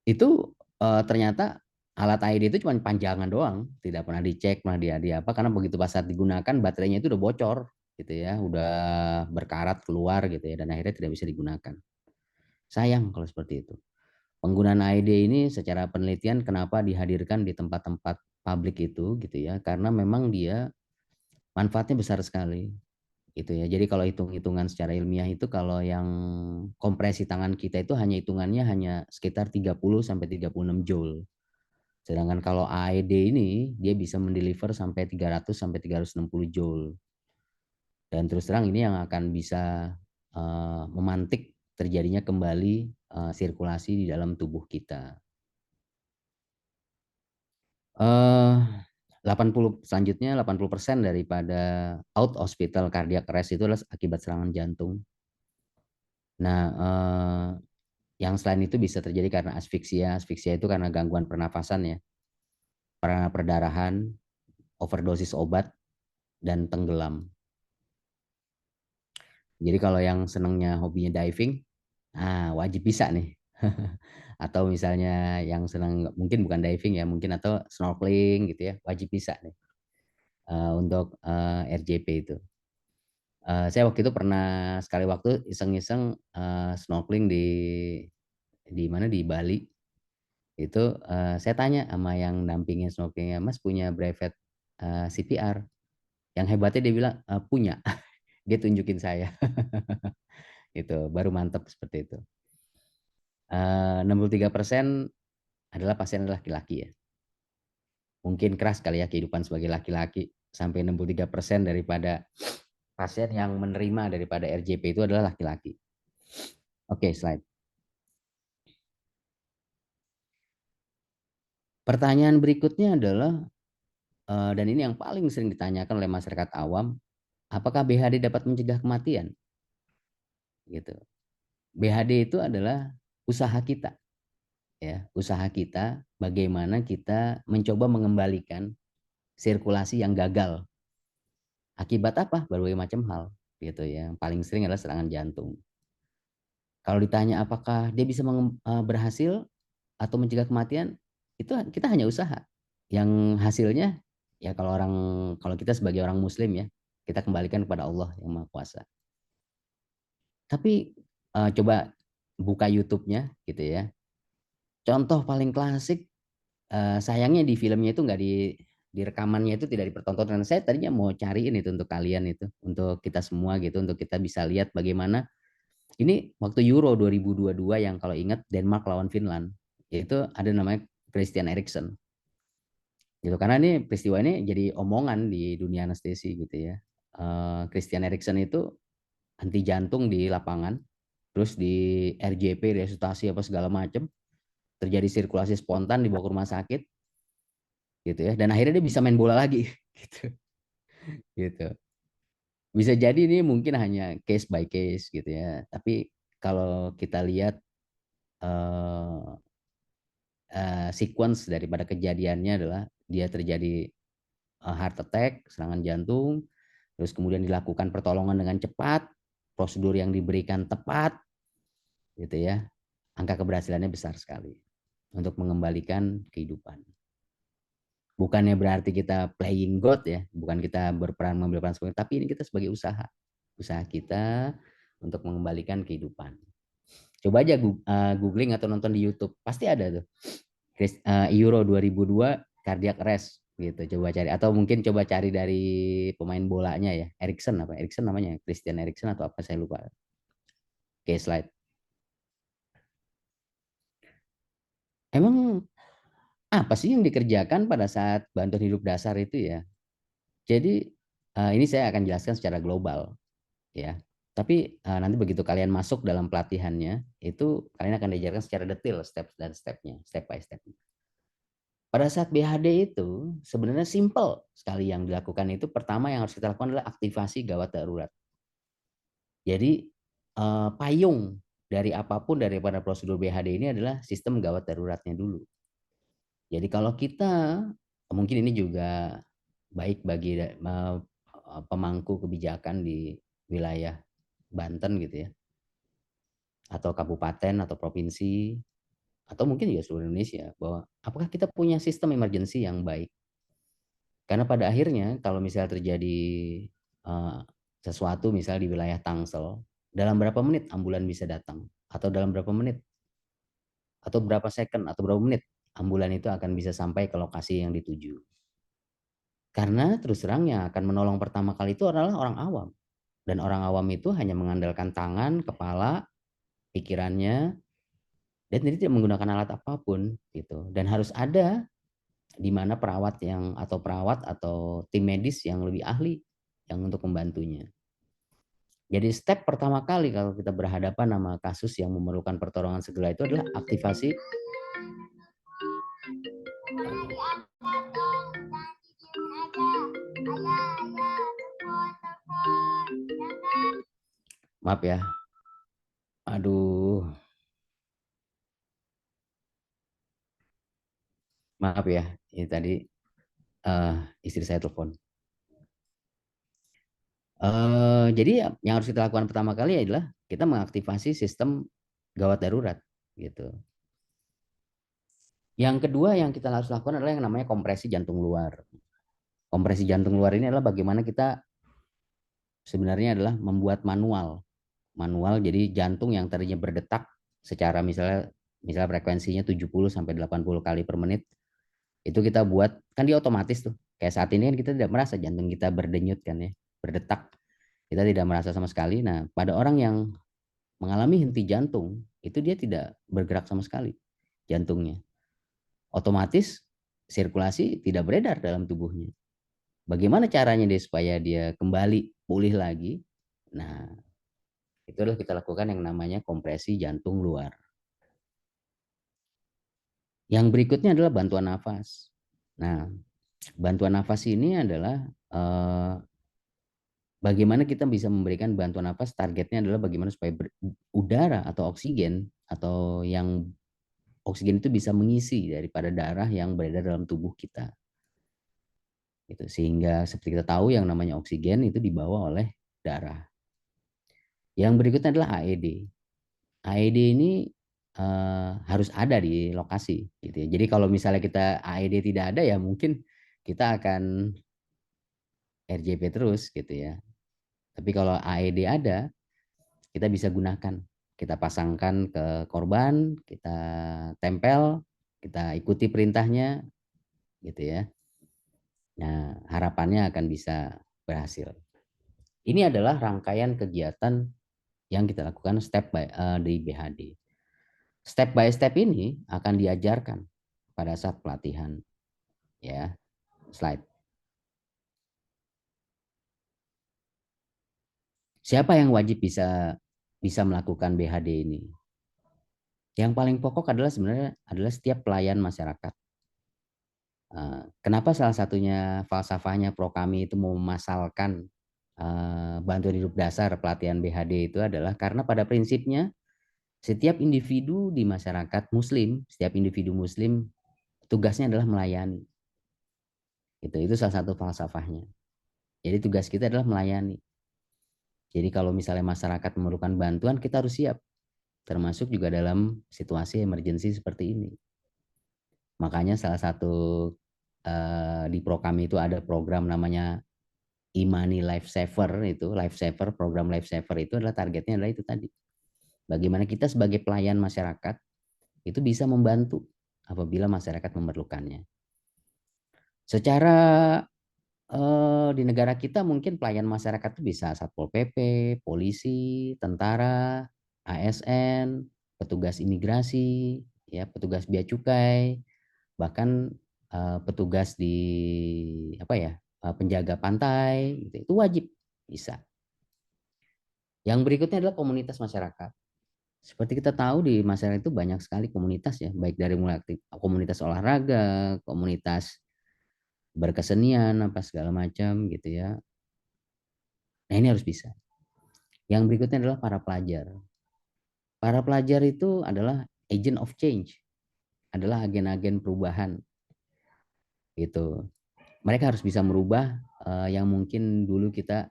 Itu ternyata alat AED itu cuma panjangan doang, tidak pernah dicek, pernah di apa, karena begitu pas saat digunakan baterainya itu udah bocor gitu ya, udah berkarat keluar gitu ya, dan akhirnya tidak bisa digunakan. Sayang kalau seperti itu. Penggunaan AED ini secara penelitian kenapa dihadirkan di tempat-tempat publik itu gitu ya, karena memang dia manfaatnya besar sekali gitu ya. Jadi kalau hitung-hitungan secara ilmiah itu kalau yang kompresi tangan kita itu hitungannya hanya sekitar 30-36 joule. Sedangkan kalau AED ini dia bisa mendeliver sampai 300-360 joule. Dan terus terang ini yang akan bisa memantik terjadinya kembali sirkulasi di dalam tubuh kita. 80% daripada out hospital cardiac arrest itu adalah akibat serangan jantung. Nah, yang selain itu bisa terjadi karena asfiksia. Asfiksia itu karena gangguan pernafasan ya, perdarahan, overdosis obat, dan tenggelam. Jadi kalau yang senangnya hobinya diving, wajib bisa nih. Atau misalnya yang senang mungkin bukan diving ya, mungkin atau snorkeling gitu ya, wajib bisa nih untuk RJP itu. Saya waktu itu pernah sekali waktu iseng-iseng snorkeling di mana di Bali. Itu saya tanya sama yang dampingin snorkelingnya, Mas punya brevet CPR? Yang hebatnya dia bilang punya. Dia tunjukin saya. Itu baru mantap seperti itu. 63% adalah pasien laki-laki ya. Mungkin keras kali ya kehidupan sebagai laki-laki, sampai 63% daripada pasien yang menerima daripada RJP itu adalah laki-laki. Oke, slide. Pertanyaan berikutnya adalah, dan ini yang paling sering ditanyakan oleh masyarakat awam, apakah BHD dapat mencegah kematian? Gitu. BHD itu adalah usaha kita, ya, usaha kita bagaimana kita mencoba mengembalikan sirkulasi yang gagal. Akibat apa? Berbagai macam hal, gitu ya. Yang paling sering adalah serangan jantung. Kalau ditanya apakah dia bisa berhasil atau mencegah kematian, itu kita hanya usaha. Yang hasilnya ya kalau kita sebagai orang Muslim ya, kita kembalikan kepada Allah yang Maha Kuasa. Tapi coba buka YouTube-nya gitu ya. Contoh paling klasik, sayangnya di filmnya itu nggak di rekamannya itu tidak dipertontonkan. Saya tadinya mau cariin itu untuk kalian itu, untuk kita semua gitu, untuk kita bisa lihat bagaimana ini waktu Euro 2022 yang kalau ingat Denmark lawan Finland, itu ada namanya Christian Eriksen. Gitu. Karena ini peristiwa ini jadi omongan di dunia anestesi gitu ya. Christian Eriksen itu henti jantung di lapangan, terus di RJP resusitasi apa segala macam, terjadi sirkulasi spontan dibawa ke rumah sakit gitu ya, dan akhirnya dia bisa main bola lagi gitu. Gitu. Bisa jadi ini mungkin hanya case by case gitu ya, tapi kalau kita lihat sequence daripada kejadiannya adalah dia terjadi heart attack, serangan jantung, terus kemudian dilakukan pertolongan dengan cepat, prosedur yang diberikan tepat, gitu ya. Angka keberhasilannya besar sekali untuk mengembalikan kehidupan. Bukannya berarti kita playing God ya, bukan kita berperan mengambil peran sebagai, tapi ini kita sebagai usaha kita untuk mengembalikan kehidupan. Coba aja googling atau nonton di YouTube, pasti ada tuh. Euro 2002 cardiac arrest gitu, coba cari, atau mungkin coba cari dari pemain bolanya ya, Eriksen namanya, Christian Eriksen atau apa saya lupa. Oke, slide. Emang apa sih yang dikerjakan pada saat bantuan hidup dasar itu ya? Jadi ini saya akan jelaskan secara global ya. Tapi nanti begitu kalian masuk dalam pelatihannya, itu kalian akan diajarkan secara detail step dan stepnya, step by step. Pada saat BHD itu sebenarnya simple sekali yang dilakukan itu. Pertama yang harus kita lakukan adalah aktivasi gawat darurat. Jadi payung dari apapun daripada prosedur BHD ini adalah sistem gawat daruratnya dulu. Jadi kalau kita, mungkin ini juga baik bagi pemangku kebijakan di wilayah Banten gitu ya, atau kabupaten atau provinsi, atau mungkin juga seluruh Indonesia, bahwa apakah kita punya sistem emergency yang baik. Karena pada akhirnya kalau misalnya terjadi sesuatu misalnya di wilayah Tangsel, dalam berapa menit ambulan bisa datang, atau dalam berapa menit, atau berapa second, atau berapa menit ambulan itu akan bisa sampai ke lokasi yang dituju. Karena terus terang yang akan menolong pertama kali itu adalah orang awam. Dan orang awam itu hanya mengandalkan tangan, kepala, pikirannya, dan tidak menggunakan alat apapun gitu. Dan harus ada di mana perawat atau tim medis yang lebih ahli yang untuk membantunya. Jadi step pertama kali kalau kita berhadapan sama kasus yang memerlukan pertolongan segera itu adalah aktivasi. Maaf ya. Aduh. Maaf ya. Ini tadi Istri saya telepon. Jadi yang harus kita lakukan pertama kali adalah kita mengaktifasi sistem gawat darurat gitu. Yang kedua yang kita harus lakukan adalah yang namanya kompresi jantung luar. Kompresi jantung luar ini adalah bagaimana kita sebenarnya adalah membuat manual. Jadi jantung yang tadinya berdetak secara misalnya frekuensinya 70 sampai 80 kali per menit, itu kita buat, kan dia otomatis tuh. Kayak saat ini kan kita tidak merasa jantung kita berdenyut kan ya, berdetak. Kita tidak merasa sama sekali. Nah, pada orang yang mengalami henti jantung, itu dia tidak bergerak sama sekali jantungnya. Otomatis sirkulasi tidak beredar dalam tubuhnya. Bagaimana caranya dia supaya dia kembali pulih lagi? Nah, itu adalah kita lakukan yang namanya kompresi jantung luar. Yang berikutnya adalah bantuan nafas. Nah, bantuan nafas ini adalah bagaimana kita bisa memberikan bantuan nafas. Targetnya adalah bagaimana supaya udara atau oksigen itu bisa mengisi daripada darah yang beredar dalam tubuh kita. Gitu. Sehingga seperti kita tahu yang namanya oksigen itu dibawa oleh darah. Yang berikutnya adalah AED. AED ini harus ada di lokasi gitu ya. Jadi kalau misalnya kita AED tidak ada ya mungkin kita akan RJP terus gitu ya. Tapi kalau AED ada, kita bisa gunakan. Kita pasangkan ke korban, kita tempel, kita ikuti perintahnya gitu ya. Nah, harapannya akan bisa berhasil. Ini adalah rangkaian kegiatan yang kita lakukan di BHD. Step by step ini akan diajarkan pada saat pelatihan. Ya, slide. Siapa yang wajib bisa melakukan BHD ini? Yang paling pokok adalah sebenarnya adalah setiap pelayan masyarakat. Kenapa salah satunya falsafahnya Prokami itu memasalkan bantuan hidup dasar pelatihan BHD itu adalah karena pada prinsipnya setiap individu di masyarakat Muslim, setiap individu Muslim tugasnya adalah melayani. Itu salah satu falsafahnya. Jadi tugas kita adalah melayani. Jadi kalau misalnya masyarakat memerlukan bantuan, kita harus siap. Termasuk juga dalam situasi emergensi seperti ini. Makanya salah satu di Prokami itu ada program namanya Imani Life Saver, program Life Saver itu adalah targetnya adalah itu tadi. Bagaimana kita sebagai pelayan masyarakat itu bisa membantu apabila masyarakat memerlukannya. Secara di negara kita mungkin pelayan masyarakat itu bisa Satpol PP, polisi, tentara, ASN, petugas imigrasi, ya, petugas bea cukai, bahkan petugas di penjaga pantai, gitu. Itu wajib bisa. Yang berikutnya adalah komunitas masyarakat. Seperti kita tahu di masyarakat itu banyak sekali komunitas ya, baik dari mulai komunitas olahraga, komunitas berkesenian, apa segala macam gitu ya. Nah ini harus bisa. Yang berikutnya adalah para pelajar. Para pelajar itu adalah agent of change, adalah agen-agen perubahan. Gitu. Mereka harus bisa merubah yang mungkin dulu kita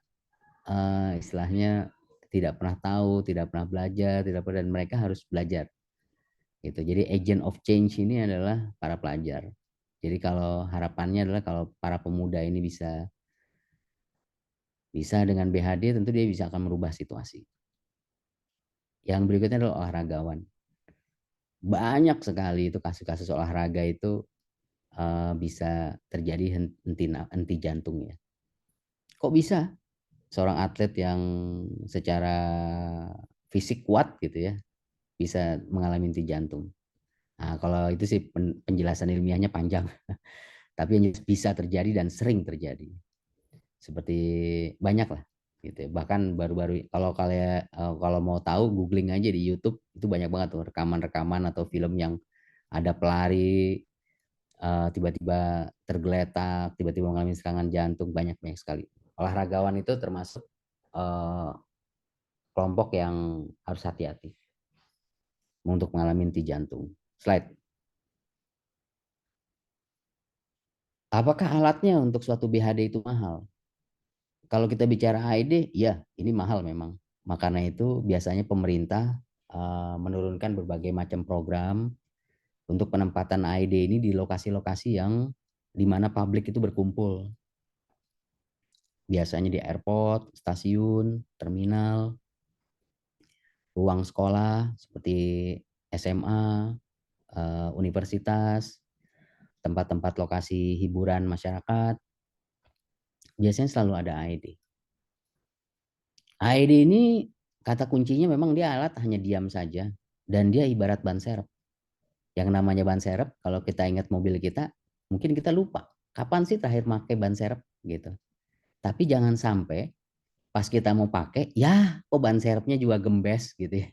istilahnya tidak pernah tahu, tidak pernah belajar, dan mereka harus belajar. Gitu. Jadi agent of change ini adalah para pelajar. Jadi kalau harapannya adalah kalau para pemuda ini bisa dengan BHD tentu dia bisa akan merubah situasi. Yang berikutnya adalah olahragawan. Banyak sekali itu kasus-kasus olahraga itu bisa terjadi henti jantung ya. Kok bisa seorang atlet yang secara fisik kuat gitu ya bisa mengalami henti jantung? Nah, kalau itu sih penjelasan ilmiahnya panjang, tapi bisa terjadi dan sering terjadi. Seperti banyak lah gitu ya. Bahkan baru-baru kalau kalian kalau mau tahu googling aja di YouTube itu banyak banget tuh rekaman-rekaman atau film yang ada pelari tiba-tiba tergeletak, tiba-tiba mengalami serangan jantung, banyak sekali. Olahragawan itu termasuk kelompok yang harus hati-hati untuk mengalami henti jantung. Slide. Apakah alatnya untuk suatu BHD itu mahal? Kalau kita bicara AED, ya ini mahal memang. Makanya itu biasanya pemerintah menurunkan berbagai macam program untuk penempatan AED ini di lokasi-lokasi yang di mana publik itu berkumpul. Biasanya di airport, stasiun, terminal, ruang sekolah seperti SMA, universitas, tempat-tempat lokasi hiburan masyarakat, biasanya selalu ada AED. AED ini kata kuncinya memang dia alat hanya diam saja dan dia ibarat ban serep. Yang namanya ban serep, kalau kita ingat mobil kita, mungkin kita lupa kapan sih terakhir pakai ban serep gitu. Tapi jangan sampai pas kita mau pakai, ya kok ban serepnya juga gembes gitu ya.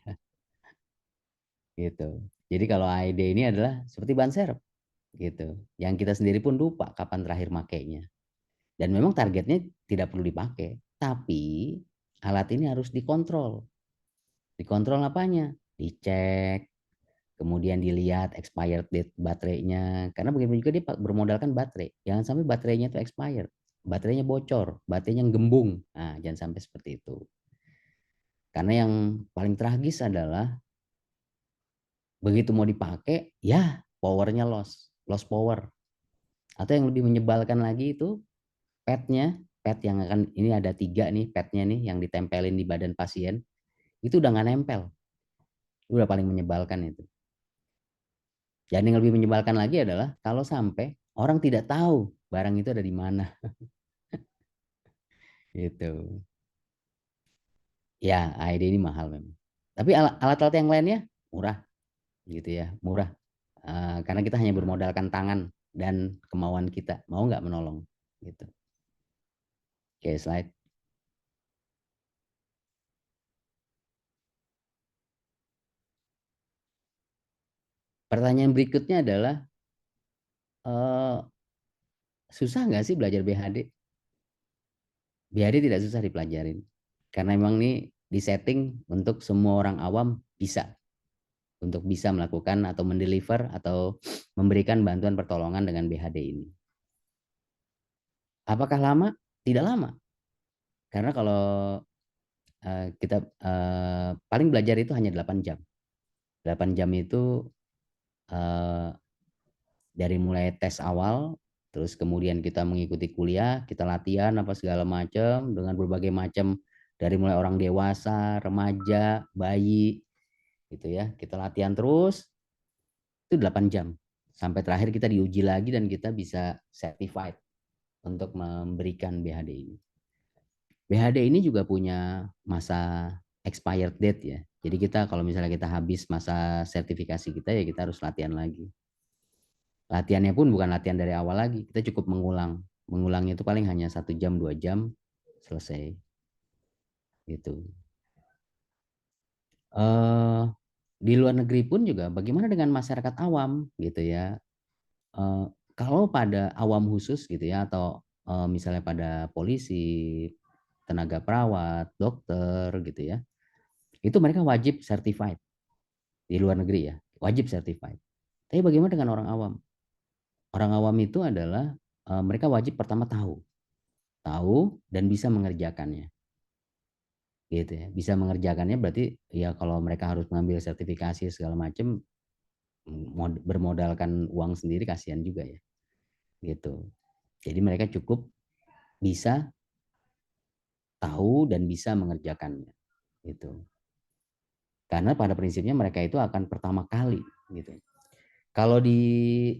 Gitu. Jadi kalau AED ini adalah seperti ban serep gitu. Yang kita sendiri pun lupa kapan terakhir makainya. Dan memang targetnya tidak perlu dipakai, tapi alat ini harus dikontrol. Dikontrol apanya? Dicek, kemudian dilihat expired date baterainya. Karena begitu juga dia bermodalkan baterai. Jangan sampai baterainya itu expired, baterainya bocor, baterainya gembung. Nah, jangan sampai seperti itu. Karena yang paling tragis adalah begitu mau dipakai, ya powernya loss power. Atau yang lebih menyebalkan lagi itu padnya, pad yang akan ini ada 3 nih padnya nih yang ditempelin di badan pasien itu udah nggak nempel. Itu udah paling menyebalkan itu. Dan yang lebih menyebalkan lagi adalah kalau sampai orang tidak tahu barang itu ada di mana. Gitu. Ya, AED ini mahal memang. Tapi alat-alat yang lainnya murah, gitu ya, murah. Karena kita hanya bermodalkan tangan dan kemauan kita, mau nggak menolong, gitu. Oke, slide. Pertanyaan berikutnya adalah eh, susah nggak sih belajar BHD? BHD tidak susah dipelajarin, karena memang ini disetting untuk semua orang awam bisa, untuk bisa melakukan atau mendeliver atau memberikan bantuan pertolongan dengan BHD ini. Apakah lama? Tidak lama, karena kalau kita paling belajar itu hanya 8 jam. 8 jam itu eh, dari mulai tes awal, terus kemudian kita mengikuti kuliah, kita latihan apa segala macam dengan berbagai macam, dari mulai orang dewasa, remaja, bayi, gitu ya. Kita latihan terus itu 8 jam. Sampai terakhir kita diuji lagi dan kita bisa certified untuk memberikan BHD ini. BHD ini juga punya masa expired date ya. Jadi kita kalau misalnya kita habis masa sertifikasi kita ya kita harus latihan lagi. Latihannya pun bukan latihan dari awal lagi, kita cukup mengulang. Mengulangnya itu paling hanya 1 jam 2 jam selesai. Gitu. Di luar negeri pun juga bagaimana dengan masyarakat awam gitu ya. Kalau pada awam khusus gitu ya atau misalnya pada polisi, tenaga perawat, dokter gitu ya. Itu mereka wajib certified di luar negeri ya, wajib certified. Tapi bagaimana dengan orang awam? Orang awam itu adalah mereka wajib pertama tahu dan bisa mengerjakannya. Gitu ya. Bisa mengerjakannya berarti ya kalau mereka harus mengambil sertifikasi segala macam bermodalkan uang sendiri kasihan juga ya. Gitu. Jadi mereka cukup bisa tahu dan bisa mengerjakannya. Gitu. Karena pada prinsipnya mereka itu akan pertama kali gitu. Kalau di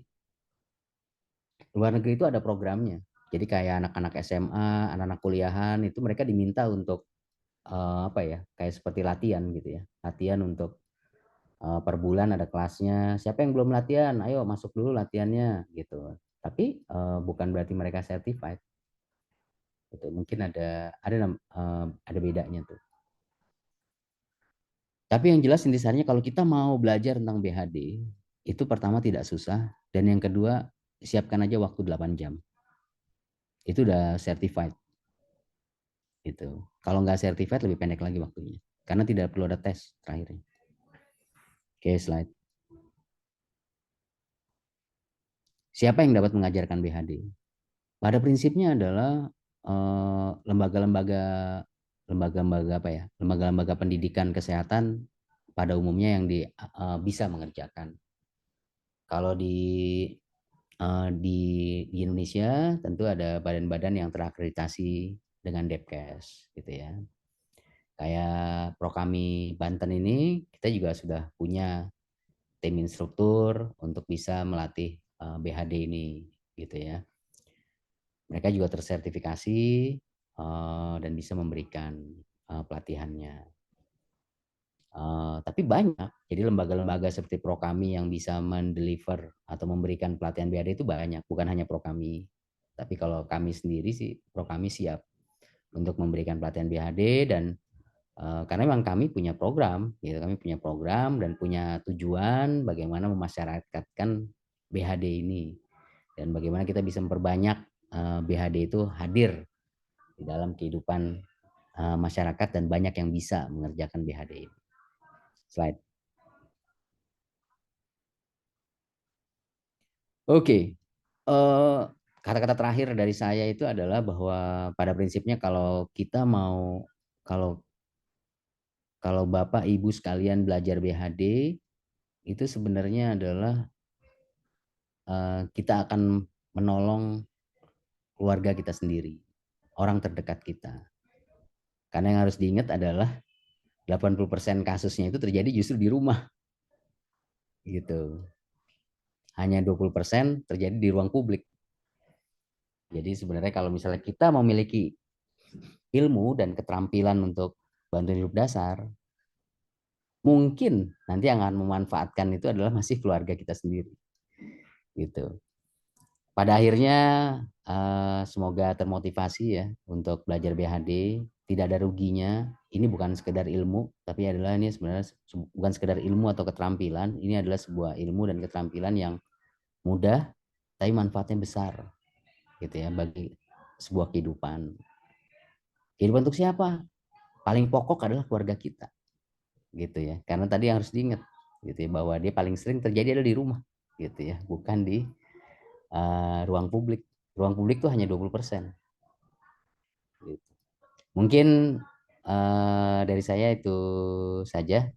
luar negeri itu ada programnya. Jadi kayak anak-anak SMA, anak-anak kuliahan itu mereka diminta untuk apa ya, kayak seperti latihan gitu ya. Latihan untuk per bulan ada kelasnya. Siapa yang belum latihan, ayo masuk dulu latihannya gitu. Tapi bukan berarti mereka certified. Gitu. Mungkin ada bedanya tuh. Tapi yang jelas intisarinya kalau kita mau belajar tentang BHD, itu pertama tidak susah dan yang kedua siapkan aja waktu 8 jam. Itu udah certified. Gitu. Kalau nggak certified lebih pendek lagi waktunya. Karena tidak perlu ada tes terakhirnya. Oke, slide. Siapa yang dapat mengajarkan BHD? Pada prinsipnya adalah lembaga-lembaga apa ya? Lembaga-lembaga pendidikan kesehatan pada umumnya yang bisa mengerjakan. Kalau di Indonesia tentu ada badan-badan yang terakreditasi dengan Depkes gitu ya. Kayak Prokami Banten ini kita juga sudah punya tim instruktur untuk bisa melatih BHD ini gitu ya. Mereka juga tersertifikasi dan bisa memberikan pelatihannya. Tapi banyak, jadi lembaga-lembaga seperti Prokami yang bisa mendeliver atau memberikan pelatihan BHD itu banyak, bukan hanya Prokami. Tapi kalau kami sendiri sih, Prokami siap untuk memberikan pelatihan BHD dan karena memang kami punya program, gitu. Kami punya program dan punya tujuan bagaimana memasyarakatkan BHD ini dan bagaimana kita bisa memperbanyak BHD itu hadir di dalam kehidupan masyarakat dan banyak yang bisa mengerjakan BHD ini. Slide. Oke, kata-kata terakhir dari saya itu adalah bahwa pada prinsipnya kalau kita mau, kalau Bapak Ibu sekalian belajar BHD itu sebenarnya adalah kita akan menolong keluarga kita sendiri, orang terdekat kita. Karena yang harus diingat adalah 80% kasusnya itu terjadi justru di rumah. Gitu. Hanya 20% terjadi di ruang publik. Jadi sebenarnya kalau misalnya kita memiliki ilmu dan keterampilan untuk bantuan hidup dasar, mungkin nanti yang akan memanfaatkan itu adalah masih keluarga kita sendiri. Gitu. Pada akhirnya semoga termotivasi ya untuk belajar BHD, tidak ada ruginya. Ini bukan sekedar ilmu, tapi adalah ini sebenarnya bukan sekedar ilmu atau keterampilan, ini adalah sebuah ilmu dan keterampilan yang mudah tapi manfaatnya besar gitu ya bagi sebuah kehidupan. Kehidupan untuk siapa? Paling pokok adalah keluarga kita. Gitu ya. Karena tadi yang harus diingat gitu ya bahwa dia paling sering terjadi adalah di rumah gitu ya, bukan di ruang publik. Ruang publik itu hanya 20%. Gitu. Mungkin dari saya itu saja.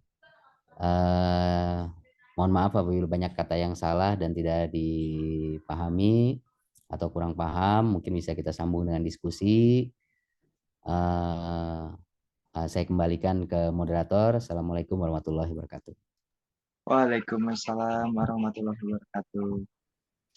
Mohon maaf apabila banyak kata yang salah dan tidak dipahami atau kurang paham, mungkin bisa kita sambung dengan diskusi. Saya kembalikan ke moderator. Assalamualaikum warahmatullahi wabarakatuh. Waalaikumsalam warahmatullahi wabarakatuh.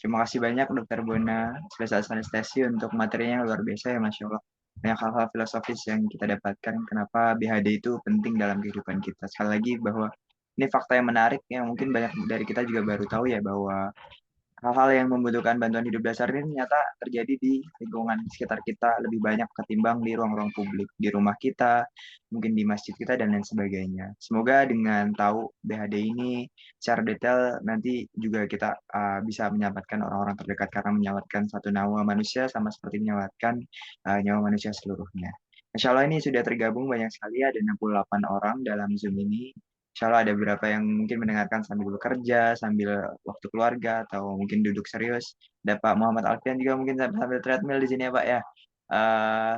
Terima kasih banyak Dokter Bona, spesialis anestesi untuk materinya yang luar biasa ya Masya Allah. Banyak hal-hal filosofis yang kita dapatkan kenapa BHD itu penting dalam kehidupan kita. Sekali lagi bahwa ini fakta yang menarik yang mungkin banyak dari kita juga baru tahu ya bahwa hal-hal yang membutuhkan bantuan hidup dasar ini ternyata terjadi di lingkungan sekitar kita lebih banyak ketimbang di ruang-ruang publik, di rumah kita, mungkin di masjid kita, dan lain sebagainya. Semoga dengan tahu BHD ini secara detail nanti juga kita bisa menyelamatkan orang-orang terdekat karena menyelamatkan satu nyawa manusia sama seperti menyelamatkan nyawa manusia seluruhnya. Insya Allah ini sudah tergabung banyak sekali, ada 68 orang dalam Zoom ini. Insya Allah ada beberapa yang mungkin mendengarkan sambil bekerja, sambil waktu keluarga, atau mungkin duduk serius. Ada Pak Muhammad Alfian juga mungkin sambil treadmill di sini ya Pak ya.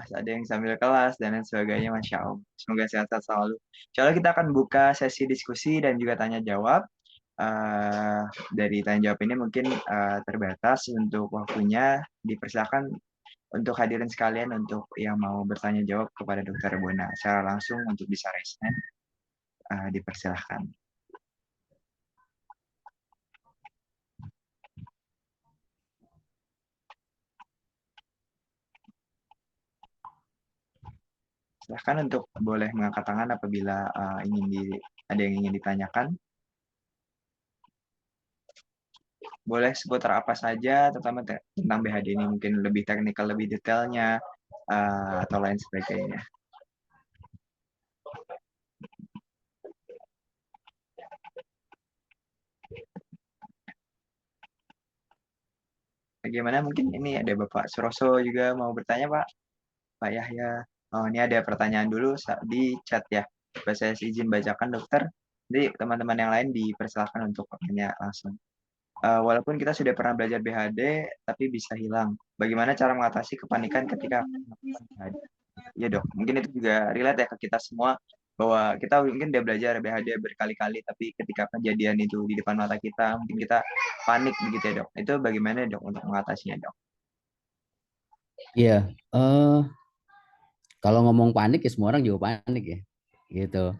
Ada yang sambil kelas dan lain sebagainya, Masya Allah. Semoga sehat-sehat selalu. Insya Allah kita akan buka sesi diskusi dan juga tanya jawab. Dari tanya jawab ini mungkin terbatas untuk waktunya. Dipersilakan untuk hadirin sekalian untuk yang mau bertanya jawab kepada Dokter Bona secara langsung untuk bisa raise hand. Dipersilahkan. Silahkan untuk boleh mengangkat tangan apabila ada yang ingin ditanyakan. Boleh seputar apa saja, terutama tentang BHD ini, mungkin lebih teknikal, lebih detailnya, atau lain sebagainya. Bagaimana mungkin ini ada Bapak Suroso juga mau bertanya Pak? Pak Yahya. Oh, ini ada pertanyaan dulu di chat ya. Saya izin bacakan dokter. Jadi teman-teman yang lain dipersilahkan untuk bertanya langsung. walaupun kita sudah pernah belajar BHD, tapi bisa hilang. Bagaimana cara mengatasi kepanikan ketika melakukan BHD? Ya dok, mungkin itu juga relate ya ke kita semua, bahwa kita mungkin udah belajar BHD berkali-kali, tapi ketika kejadian itu di depan mata kita, mungkin kita panik begitu ya dok. Itu bagaimana dok untuk mengatasinya dok? Iya, kalau ngomong panik ya semua orang juga panik ya, gitu.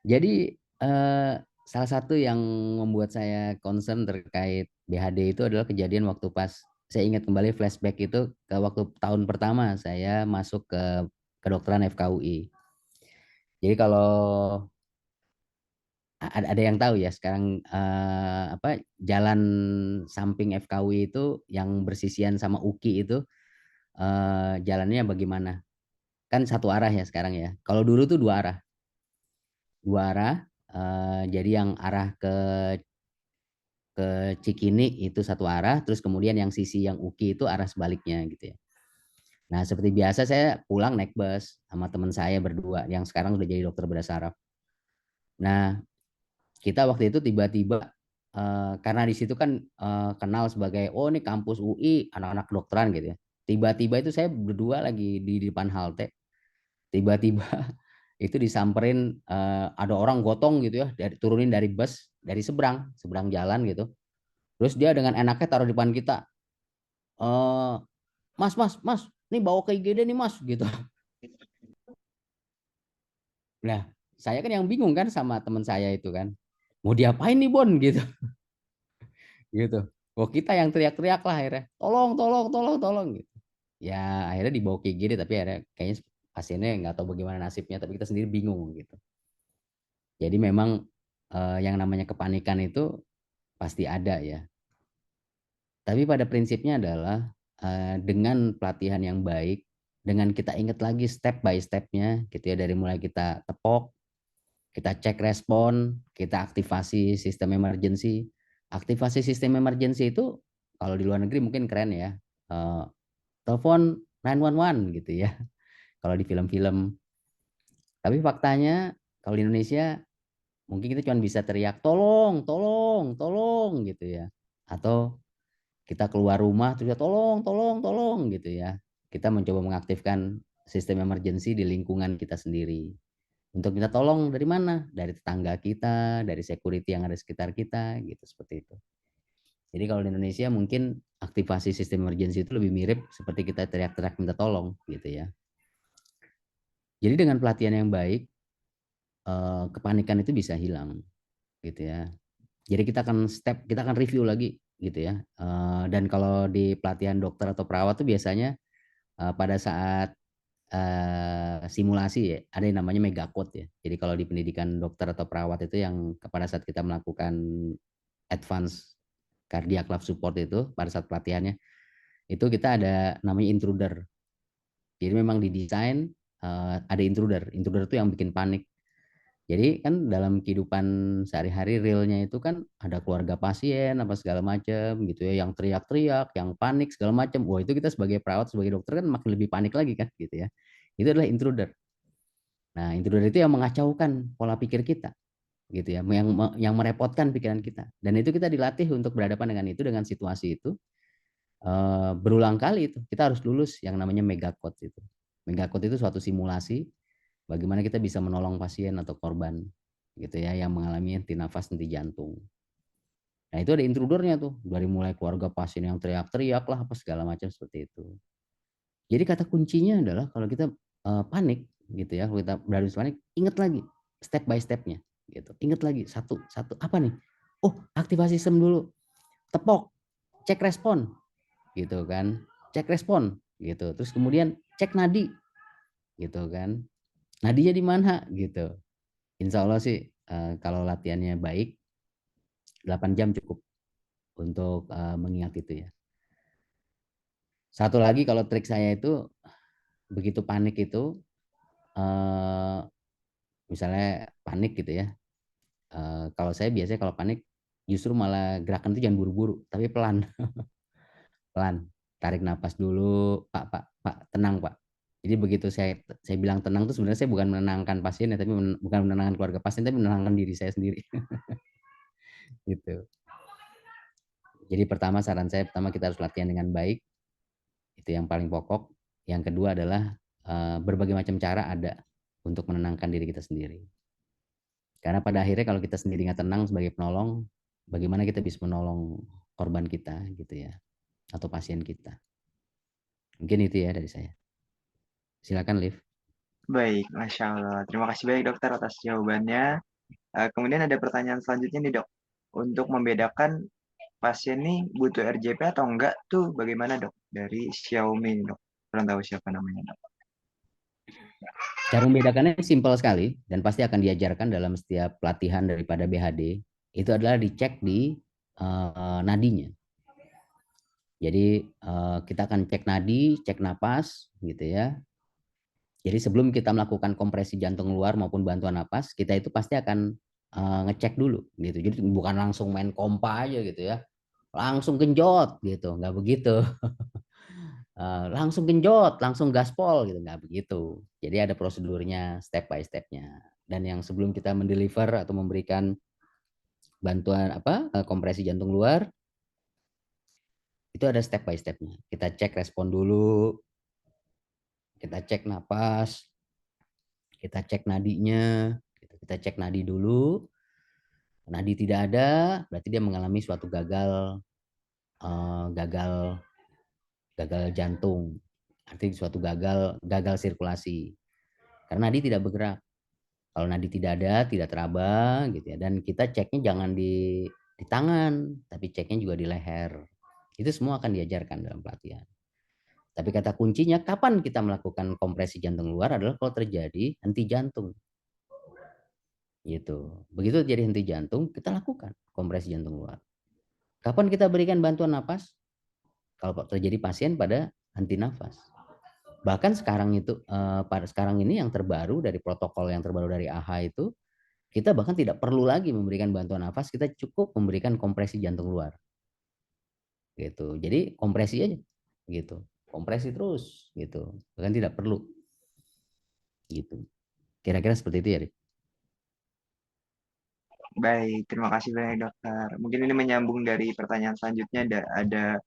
Jadi salah satu yang membuat saya concern terkait BHD itu adalah kejadian waktu pas saya ingat kembali flashback itu ke waktu tahun pertama saya masuk ke kedokteran FKUI. Jadi kalau ada yang tahu ya sekarang apa jalan samping FKUI itu yang bersisian sama UKI itu jalannya bagaimana? Kan satu arah ya sekarang ya. Kalau dulu tuh dua arah. Jadi yang arah ke Cikini itu satu arah, terus kemudian yang sisi yang UKI itu arah sebaliknya gitu ya. Nah seperti biasa saya pulang naik bus sama teman saya berdua yang sekarang udah jadi dokter bedah saraf. Nah kita waktu itu tiba-tiba karena di situ kan kenal sebagai oh ini kampus UI anak-anak kedokteran gitu ya. Tiba-tiba itu saya berdua lagi di depan halte, tiba-tiba itu disamperin ada orang gotong gitu ya, turunin dari bus dari seberang seberang jalan gitu. Terus dia dengan enaknya taruh di depan kita, eh mas mas mas, ini bawa ke IGD nih mas gitu. Nah saya kan yang bingung kan sama teman saya itu kan, mau diapain nih Bon gitu gitu. Oh kita yang teriak-teriak lah akhirnya, tolong tolong tolong tolong gitu. Ya akhirnya dibawa ke IGD tapi akhirnya kayaknya pasiennya nggak tahu bagaimana nasibnya, tapi kita sendiri bingung gitu. Jadi memang yang namanya kepanikan itu pasti ada ya. Tapi pada prinsipnya adalah dengan pelatihan yang baik, dengan kita ingat lagi step by stepnya gitu ya, dari mulai kita tepok, kita cek respon, kita aktivasi sistem emergency. Aktivasi sistem emergency itu kalau di luar negeri mungkin keren ya, telepon 911 gitu ya, kalau di film-film. Tapi faktanya kalau di Indonesia mungkin kita cuma bisa teriak tolong, tolong, tolong gitu ya. Atau kita keluar rumah terus ya, tolong, tolong, tolong gitu ya. Kita mencoba mengaktifkan sistem emergency di lingkungan kita sendiri. Untuk kita tolong dari mana? Dari tetangga kita, dari security yang ada di sekitar kita, gitu seperti itu. Jadi kalau di Indonesia mungkin aktivasi sistem emergency itu lebih mirip seperti kita teriak-teriak minta tolong gitu ya. Jadi dengan pelatihan yang baik, kepanikan itu bisa hilang gitu ya. Jadi kita akan review lagi gitu ya. Dan kalau di pelatihan dokter atau perawat tuh biasanya pada saat simulasi ya, ada yang namanya megacode ya. Jadi kalau di pendidikan dokter atau perawat itu yang pada saat kita melakukan advance cardiac life support itu pada saat pelatihannya itu kita ada namanya intruder. Jadi memang didesain ada intruder. Intruder itu yang bikin panik. Jadi kan dalam kehidupan sehari-hari realnya itu kan ada keluarga pasien apa segala macam gitu ya, yang teriak-teriak, yang panik segala macam. Wah itu kita sebagai perawat, sebagai dokter kan makin lebih panik lagi kan gitu ya. Itu adalah intruder. Nah intruder itu yang mengacaukan pola pikir kita gitu ya, yang merepotkan pikiran kita. Dan itu kita dilatih untuk berhadapan dengan itu, dengan situasi itu berulang kali itu. Kita harus lulus yang namanya megacode itu. Megacode itu suatu simulasi bagaimana kita bisa menolong pasien atau korban gitu ya yang mengalami henti nafas, henti jantung. Nah itu ada intrudernya tuh, dari mulai keluarga pasien yang teriak-teriak lah apa segala macam seperti itu. Jadi kata kuncinya adalah kalau kita panik gitu ya, kalau kita berada di panik, ingat lagi step by stepnya gitu. Ingat lagi satu satu apa nih? Oh aktivasi sistem dulu, tepok, cek respon gitu kan, cek respon gitu. Terus kemudian cek nadi gitu kan, nadinya di mana gitu. Insya Allah sih kalau latihannya baik 8 jam cukup untuk mengingat itu ya. Satu lagi kalau trik saya itu begitu panik itu misalnya panik gitu ya. Kalau saya biasanya kalau panik justru malah gerakan itu jangan buru-buru tapi pelan pelan. Tarik napas dulu, Pak, Pak, Pak, tenang, Pak. Jadi begitu saya bilang tenang itu sebenarnya saya bukan menenangkan pasien ya, tapi bukan menenangkan keluarga pasien, tapi menenangkan diri saya sendiri. Gitu. Jadi saran saya pertama kita harus latihan dengan baik, itu yang paling pokok. Yang kedua adalah berbagai macam cara ada untuk menenangkan diri kita sendiri. Karena pada akhirnya kalau kita sendiri nggak tenang sebagai penolong, bagaimana kita bisa menolong korban kita gitu ya, atau pasien kita. Mungkin itu ya dari saya. Silakan, Liv. Baik, Masya Allah. Terima kasih banyak dokter atas jawabannya. Kemudian ada pertanyaan selanjutnya nih dok. Untuk membedakan pasien nih butuh RJP atau enggak tuh bagaimana dok? Dari Xiaomi nih, dok. Kurang tahu siapa namanya dok. Cara membedakannya simpel sekali dan pasti akan diajarkan dalam setiap pelatihan daripada BHD. Itu adalah dicek di nadinya. Jadi kita akan cek nadi, cek napas gitu ya. Jadi sebelum kita melakukan kompresi jantung luar maupun bantuan napas, kita itu pasti akan ngecek dulu gitu. Jadi bukan langsung main kompa aja gitu ya. Langsung genjot gitu, nggak begitu. Langsung genjot, langsung gaspol gitu, nggak begitu. Jadi ada prosedurnya step by stepnya. Dan yang sebelum kita mendeliver atau memberikan bantuan kompresi jantung luar, itu ada step by stepnya. Kita cek respon dulu, kita cek napas, kita cek nadinya, kita cek nadi dulu. Nadi tidak ada, berarti dia mengalami suatu gagal jantung, artinya suatu gagal sirkulasi. Karena nadi tidak bergerak. Kalau nadi tidak ada, tidak teraba gitu ya. Dan kita ceknya jangan di tangan, tapi ceknya juga di leher. Itu semua akan diajarkan dalam pelatihan. Tapi kata kuncinya kapan kita melakukan kompresi jantung luar adalah kalau terjadi henti jantung. Gitu. Begitu terjadi henti jantung, kita lakukan kompresi jantung luar. Kapan kita berikan bantuan napas? Kalau terjadi pasien pada henti nafas. Bahkan sekarang pada sekarang ini yang terbaru dari protokol yang terbaru dari AHA itu, kita bahkan tidak perlu lagi memberikan bantuan nafas, kita cukup memberikan kompresi jantung luar. Gitu. Jadi kompresi aja gitu. Kompresi terus gitu. Bahkan tidak perlu. Gitu. Kira-kira seperti itu ya, Rik. Baik, terima kasih banyak dokter. Mungkin ini menyambung dari pertanyaan selanjutnya ada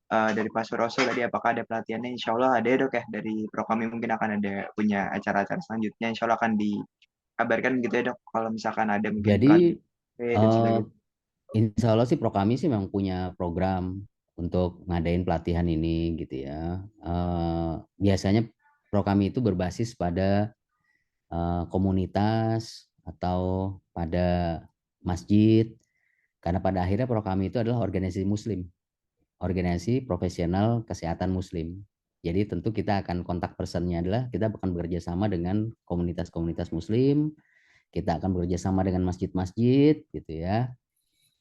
dari Pak Suroso tadi apakah ada pelatihannya? Insya Allah ada ya dok ya. Dari Prokami mungkin akan ada punya acara-acara selanjutnya. Insya Allah akan dikabarkan gitu ya dok. Kalau misalkan ada mungkin Jadi pelatihan dan sebagainya. insya Allah sih Prokami sih memang punya program untuk ngadain pelatihan ini gitu ya. Biasanya Prokami itu berbasis pada komunitas atau pada masjid, karena pada akhirnya Prokami itu adalah organisasi muslim, organisasi profesional kesehatan muslim. Jadi tentu kita akan kontak personnya adalah kita akan bekerja sama dengan komunitas-komunitas muslim, kita akan bekerja sama dengan masjid-masjid gitu ya.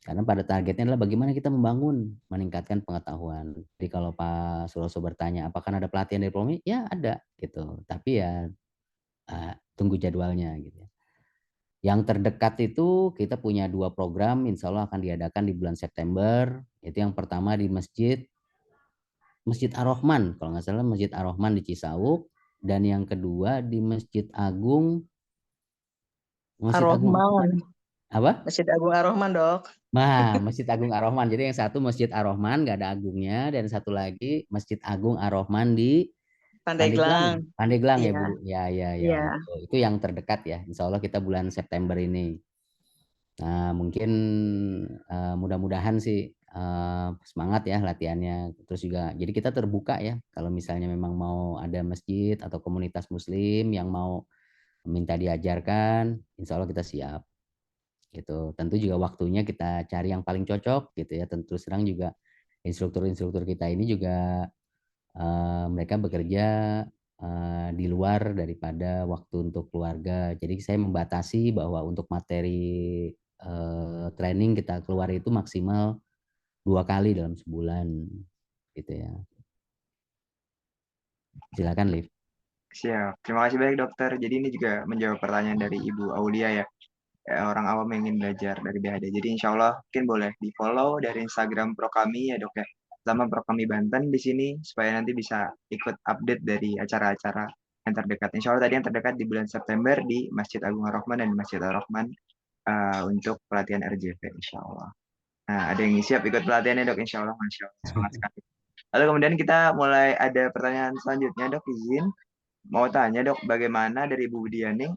Karena pada targetnya adalah bagaimana kita meningkatkan pengetahuan. Jadi kalau Pak Suroso bertanya, apakah ada pelatihan dari Prokami? Ya ada gitu. Tapi ya tunggu jadwalnya gitu. Yang terdekat itu kita punya 2 program, insya Allah akan diadakan di bulan September. Itu yang pertama di Masjid Ar-Rahman, kalau nggak salah Masjid Ar-Rahman di Cisauk. Dan yang kedua di Masjid Agung Ar-Rahman. apa? Masjid Agung Ar-Rahman, dok. Nah, Masjid Agung Ar-Rahman. Jadi yang satu Masjid Ar-Rahman nggak ada agungnya, dan satu lagi Masjid Agung Ar-Rahman di Pandeglang. Pandeglang ya Iya, Bu. Ya. iya. Itu yang terdekat ya. Insya Allah kita bulan September ini. Nah, mungkin mudah-mudahan sih semangat ya latihannya. Terus juga, jadi kita terbuka ya. Kalau misalnya memang mau ada masjid atau komunitas muslim yang mau minta diajarkan, insya Allah kita siap. Gitu. Tentu juga waktunya kita cari yang paling cocok gitu ya. Tentu serang juga instruktur-instruktur kita ini juga mereka bekerja di luar daripada waktu untuk keluarga. Jadi saya membatasi bahwa untuk materi training kita keluar itu maksimal 2 kali dalam sebulan gitu ya. Silakan, Liv. Siap. Terima kasih banyak dokter. Jadi ini juga menjawab pertanyaan dari Ibu Aulia ya. Orang awam yang ingin belajar dari BHD. Jadi insya Allah mungkin boleh di follow dari Instagram Prokami ya dok ya. Sama Prokami Banten di sini supaya nanti bisa ikut update dari acara-acara yang terdekat. Insya Allah tadi yang terdekat di bulan September di Masjid Agung Ar-Rahman dan Masjid Ar-Rahman untuk pelatihan RJP insya Allah. Nah, ada yang siap ikut pelatihannya dok, insya Allah, Masya Allah, semangat sekali. Lalu kemudian kita mulai ada pertanyaan selanjutnya dok, izin mau tanya dok, bagaimana dari Ibu Budiani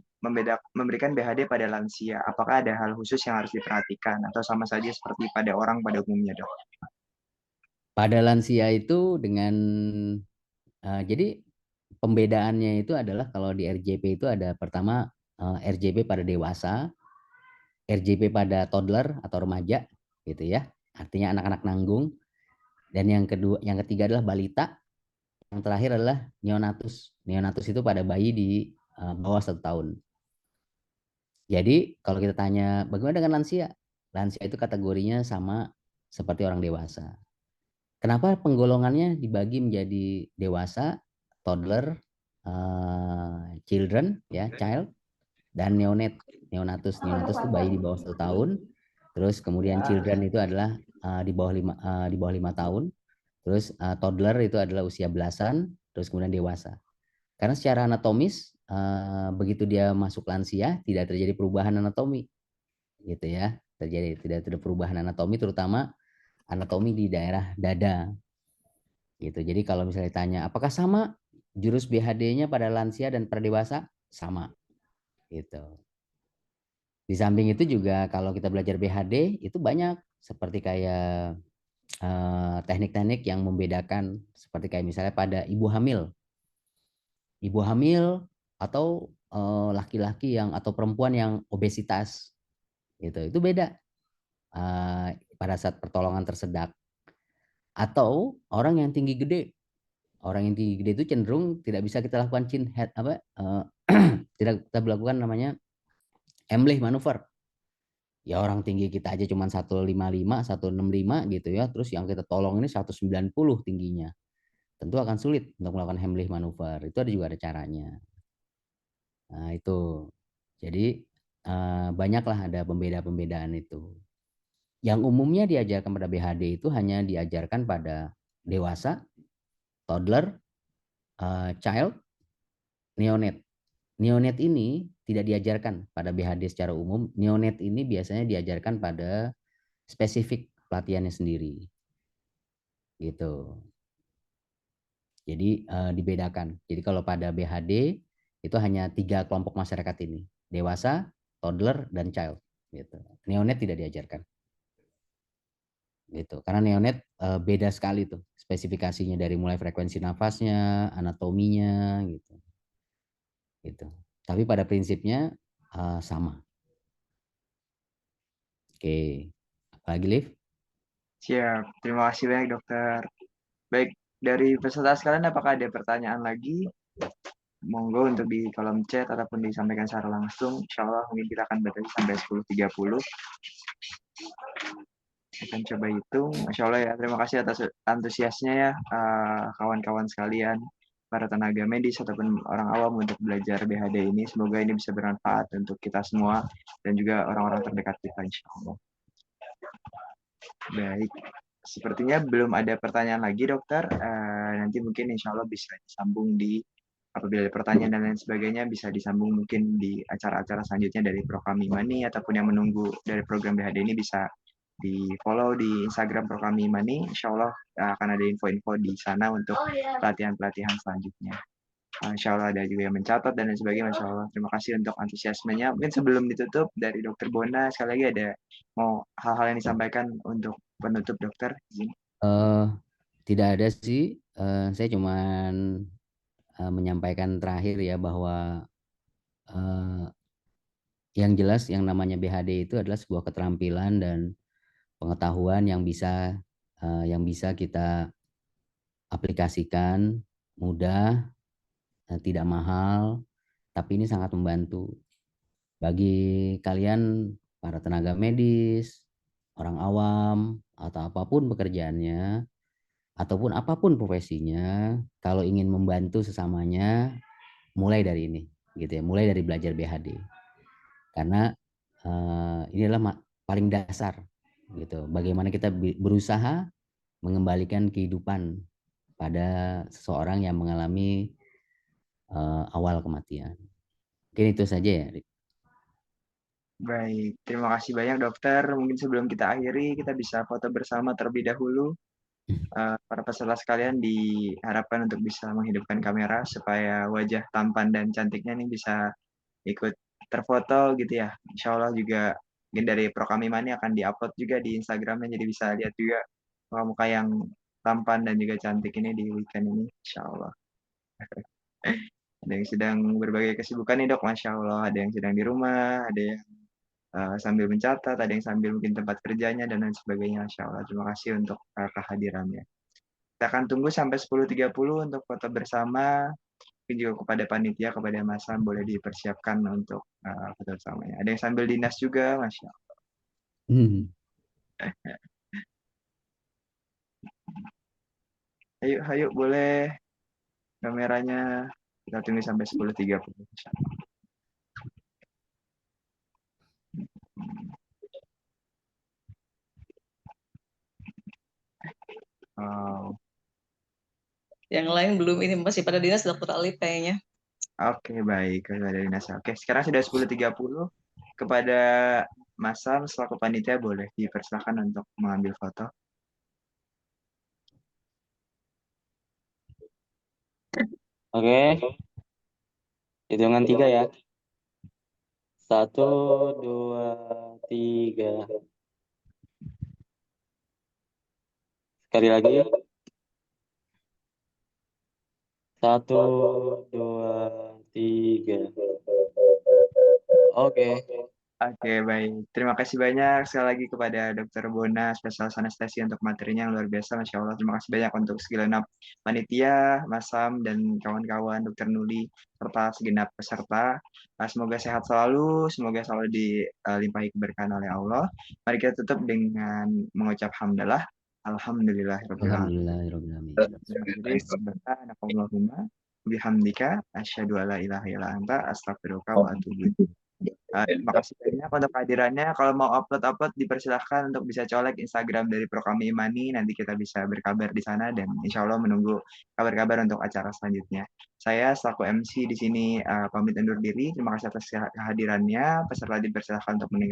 memberikan BHD pada lansia? Apakah ada hal khusus yang harus diperhatikan atau sama saja seperti pada orang pada umumnya dok? Pada lansia itu dengan jadi pembedaannya itu adalah kalau di RJP itu ada pertama RJP pada dewasa, RJP pada toddler atau remaja gitu ya. Artinya anak-anak nanggung. Dan yang ketiga adalah balita. Yang terakhir adalah neonatus. Neonatus itu pada bayi di bawah 1 tahun. Jadi kalau kita tanya bagaimana dengan lansia? Lansia itu kategorinya sama seperti orang dewasa. Kenapa penggolongannya dibagi menjadi dewasa, toddler, children, ya, child, dan neonatus. Neonatus itu bayi di bawah 1 tahun. Terus kemudian children itu adalah di bawah 5 tahun. Terus toddler itu adalah usia belasan. Terus kemudian dewasa. Karena secara anatomis begitu dia masuk lansia tidak terjadi perubahan anatomi, gitu ya. Tidak ada perubahan anatomi, terutama anatomi di daerah dada. Gitu. Jadi kalau misalnya ditanya apakah sama jurus BHD-nya pada lansia dan pada dewasa? Sama. Gitu. Di samping itu juga kalau kita belajar BHD itu banyak seperti kayak teknik-teknik yang membedakan seperti kayak misalnya pada ibu hamil. Ibu hamil atau laki-laki yang atau perempuan yang obesitas gitu. Itu beda pada saat pertolongan tersedak. Atau orang yang tinggi gede. Orang yang tinggi gede itu cenderung tidak bisa kita lakukan chin head tidak kita lakukan namanya Heimlich manuver. Ya orang tinggi kita aja cuma 155, 165 gitu ya. Terus yang kita tolong ini 190 tingginya. Tentu akan sulit untuk melakukan Heimlich manuver. Itu juga ada caranya. Nah, itu. Jadi banyaklah ada pembeda-pembedaan itu. Yang umumnya diajarkan pada BHD itu hanya diajarkan pada dewasa, toddler, child, neonate. Neonate ini tidak diajarkan pada BHD secara umum. Neonate ini biasanya diajarkan pada spesifik pelatihannya sendiri. Gitu. Jadi dibedakan. Jadi kalau pada BHD itu hanya 3 kelompok masyarakat ini. Dewasa, toddler, dan child. Gitu. Neonate tidak diajarkan. Gitu. Karena neonate beda sekali tuh spesifikasinya dari mulai frekuensi nafasnya, anatominya gitu. Gitu. Tapi pada prinsipnya sama. Oke. Apalagi Liv? Siap, terima kasih banyak dokter. Baik, dari peserta sekalian apakah ada pertanyaan lagi? Monggo untuk di kolom chat ataupun disampaikan secara langsung. Insya Allah mungkin kita akan batasi sampai 10.30. Akan coba hitung. Masya Allah ya, terima kasih atas antusiasnya ya kawan-kawan sekalian, para tenaga medis ataupun orang awam untuk belajar BHD ini. Semoga ini bisa bermanfaat untuk kita semua dan juga orang-orang terdekat kita insya Allah. Baik, sepertinya belum ada pertanyaan lagi dokter. Nanti mungkin insya Allah bisa disambung apabila ada pertanyaan dan lain sebagainya bisa disambung mungkin di acara-acara selanjutnya dari Program Imani ataupun yang menunggu dari program BHD ini bisa di follow di Instagram Program Imani. Insya Allah akan ada info-info di sana untuk pelatihan-pelatihan selanjutnya. Insya Allah ada juga yang mencatat dan lain sebagainya. Masya Allah. Terima kasih untuk antusiasmenya. Mungkin sebelum ditutup dari Dokter Bona, sekali lagi ada mau hal-hal yang disampaikan untuk penutup dokter? Tidak ada sih. Saya cuman menyampaikan terakhir ya bahwa yang jelas yang namanya BHD itu adalah sebuah keterampilan dan pengetahuan yang bisa kita aplikasikan mudah, tidak mahal, tapi ini sangat membantu bagi kalian para tenaga medis, orang awam atau apapun pekerjaannya ataupun apapun profesinya, kalau ingin membantu sesamanya mulai dari ini gitu ya, mulai dari belajar BHD. Karena inilah paling dasar gitu. Bagaimana kita berusaha mengembalikan kehidupan pada seseorang yang mengalami awal kematian. Mungkin itu saja ya. Baik, terima kasih banyak dokter. Mungkin sebelum kita akhiri, kita bisa foto bersama terlebih dahulu. Para peserta sekalian diharapkan untuk bisa menghidupkan kamera supaya wajah tampan dan cantiknya nih bisa ikut terfoto gitu ya. Insya Allah juga mungkin dari Program Imani akan diupload juga di Instagramnya, jadi bisa lihat juga muka-muka yang tampan dan juga cantik ini di weekend ini, Insya Allah. Ada yang sedang berbagai kesibukan nih dok, Masya Allah. Ada yang sedang di rumah, ada yang sambil mencatat, ada yang sambil mungkin tempat kerjanya dan lain sebagainya. Masya Allah. Terima kasih untuk kehadirannya. Kita akan tunggu sampai 10.30 untuk foto bersama. Mungkin juga kepada panitia, kepada Mas Sam boleh dipersiapkan untuk foto bersamanya. Ada yang sambil dinas juga, Masya Allah. Ayo, ayo boleh kameranya. Kita tunggu sampai 10.30. Oh, Yang lain belum ini masih pada dinas Dokter Ali kayaknya. oke, baik. Kalau dari dinas. Oke, sekarang sudah 10.30. Kepada Mas Sam selaku panitia boleh dipersilakan untuk mengambil foto. Oke, hitungan 3 ya. 1, 2, 3. Sekali lagi. 1, 2, 3. Oke. Oke, baik. Terima kasih banyak sekali lagi kepada Dr. Bona, spesialis anestesi untuk materinya yang luar biasa, Masya Allah. Terima kasih banyak untuk segenap panitia, Mas Sam, dan kawan-kawan, Dr. Nuli, serta segenap peserta. Semoga sehat selalu, semoga selalu dilimpahi keberkahan oleh Allah. Mari kita tutup dengan mengucap hamdalah. Alhamdulillahirabbil alamin. Alhamdulillahirobbilalamin. Subhanakallahumma bihamdika asyhadu alla ilaha illa anta astaghfiruka wa atubu ilaik. Terima kasih banyak untuk kehadirannya. Kalau mau upload dipersilahkan untuk bisa colek Instagram dari Program Imani. Nanti kita bisa berkabar di sana dan insya Allah menunggu kabar-kabar untuk acara selanjutnya. Saya selaku MC di sini pamit undur diri. Terima kasih atas kehadirannya. Peserta dipersilahkan untuk meninggalkan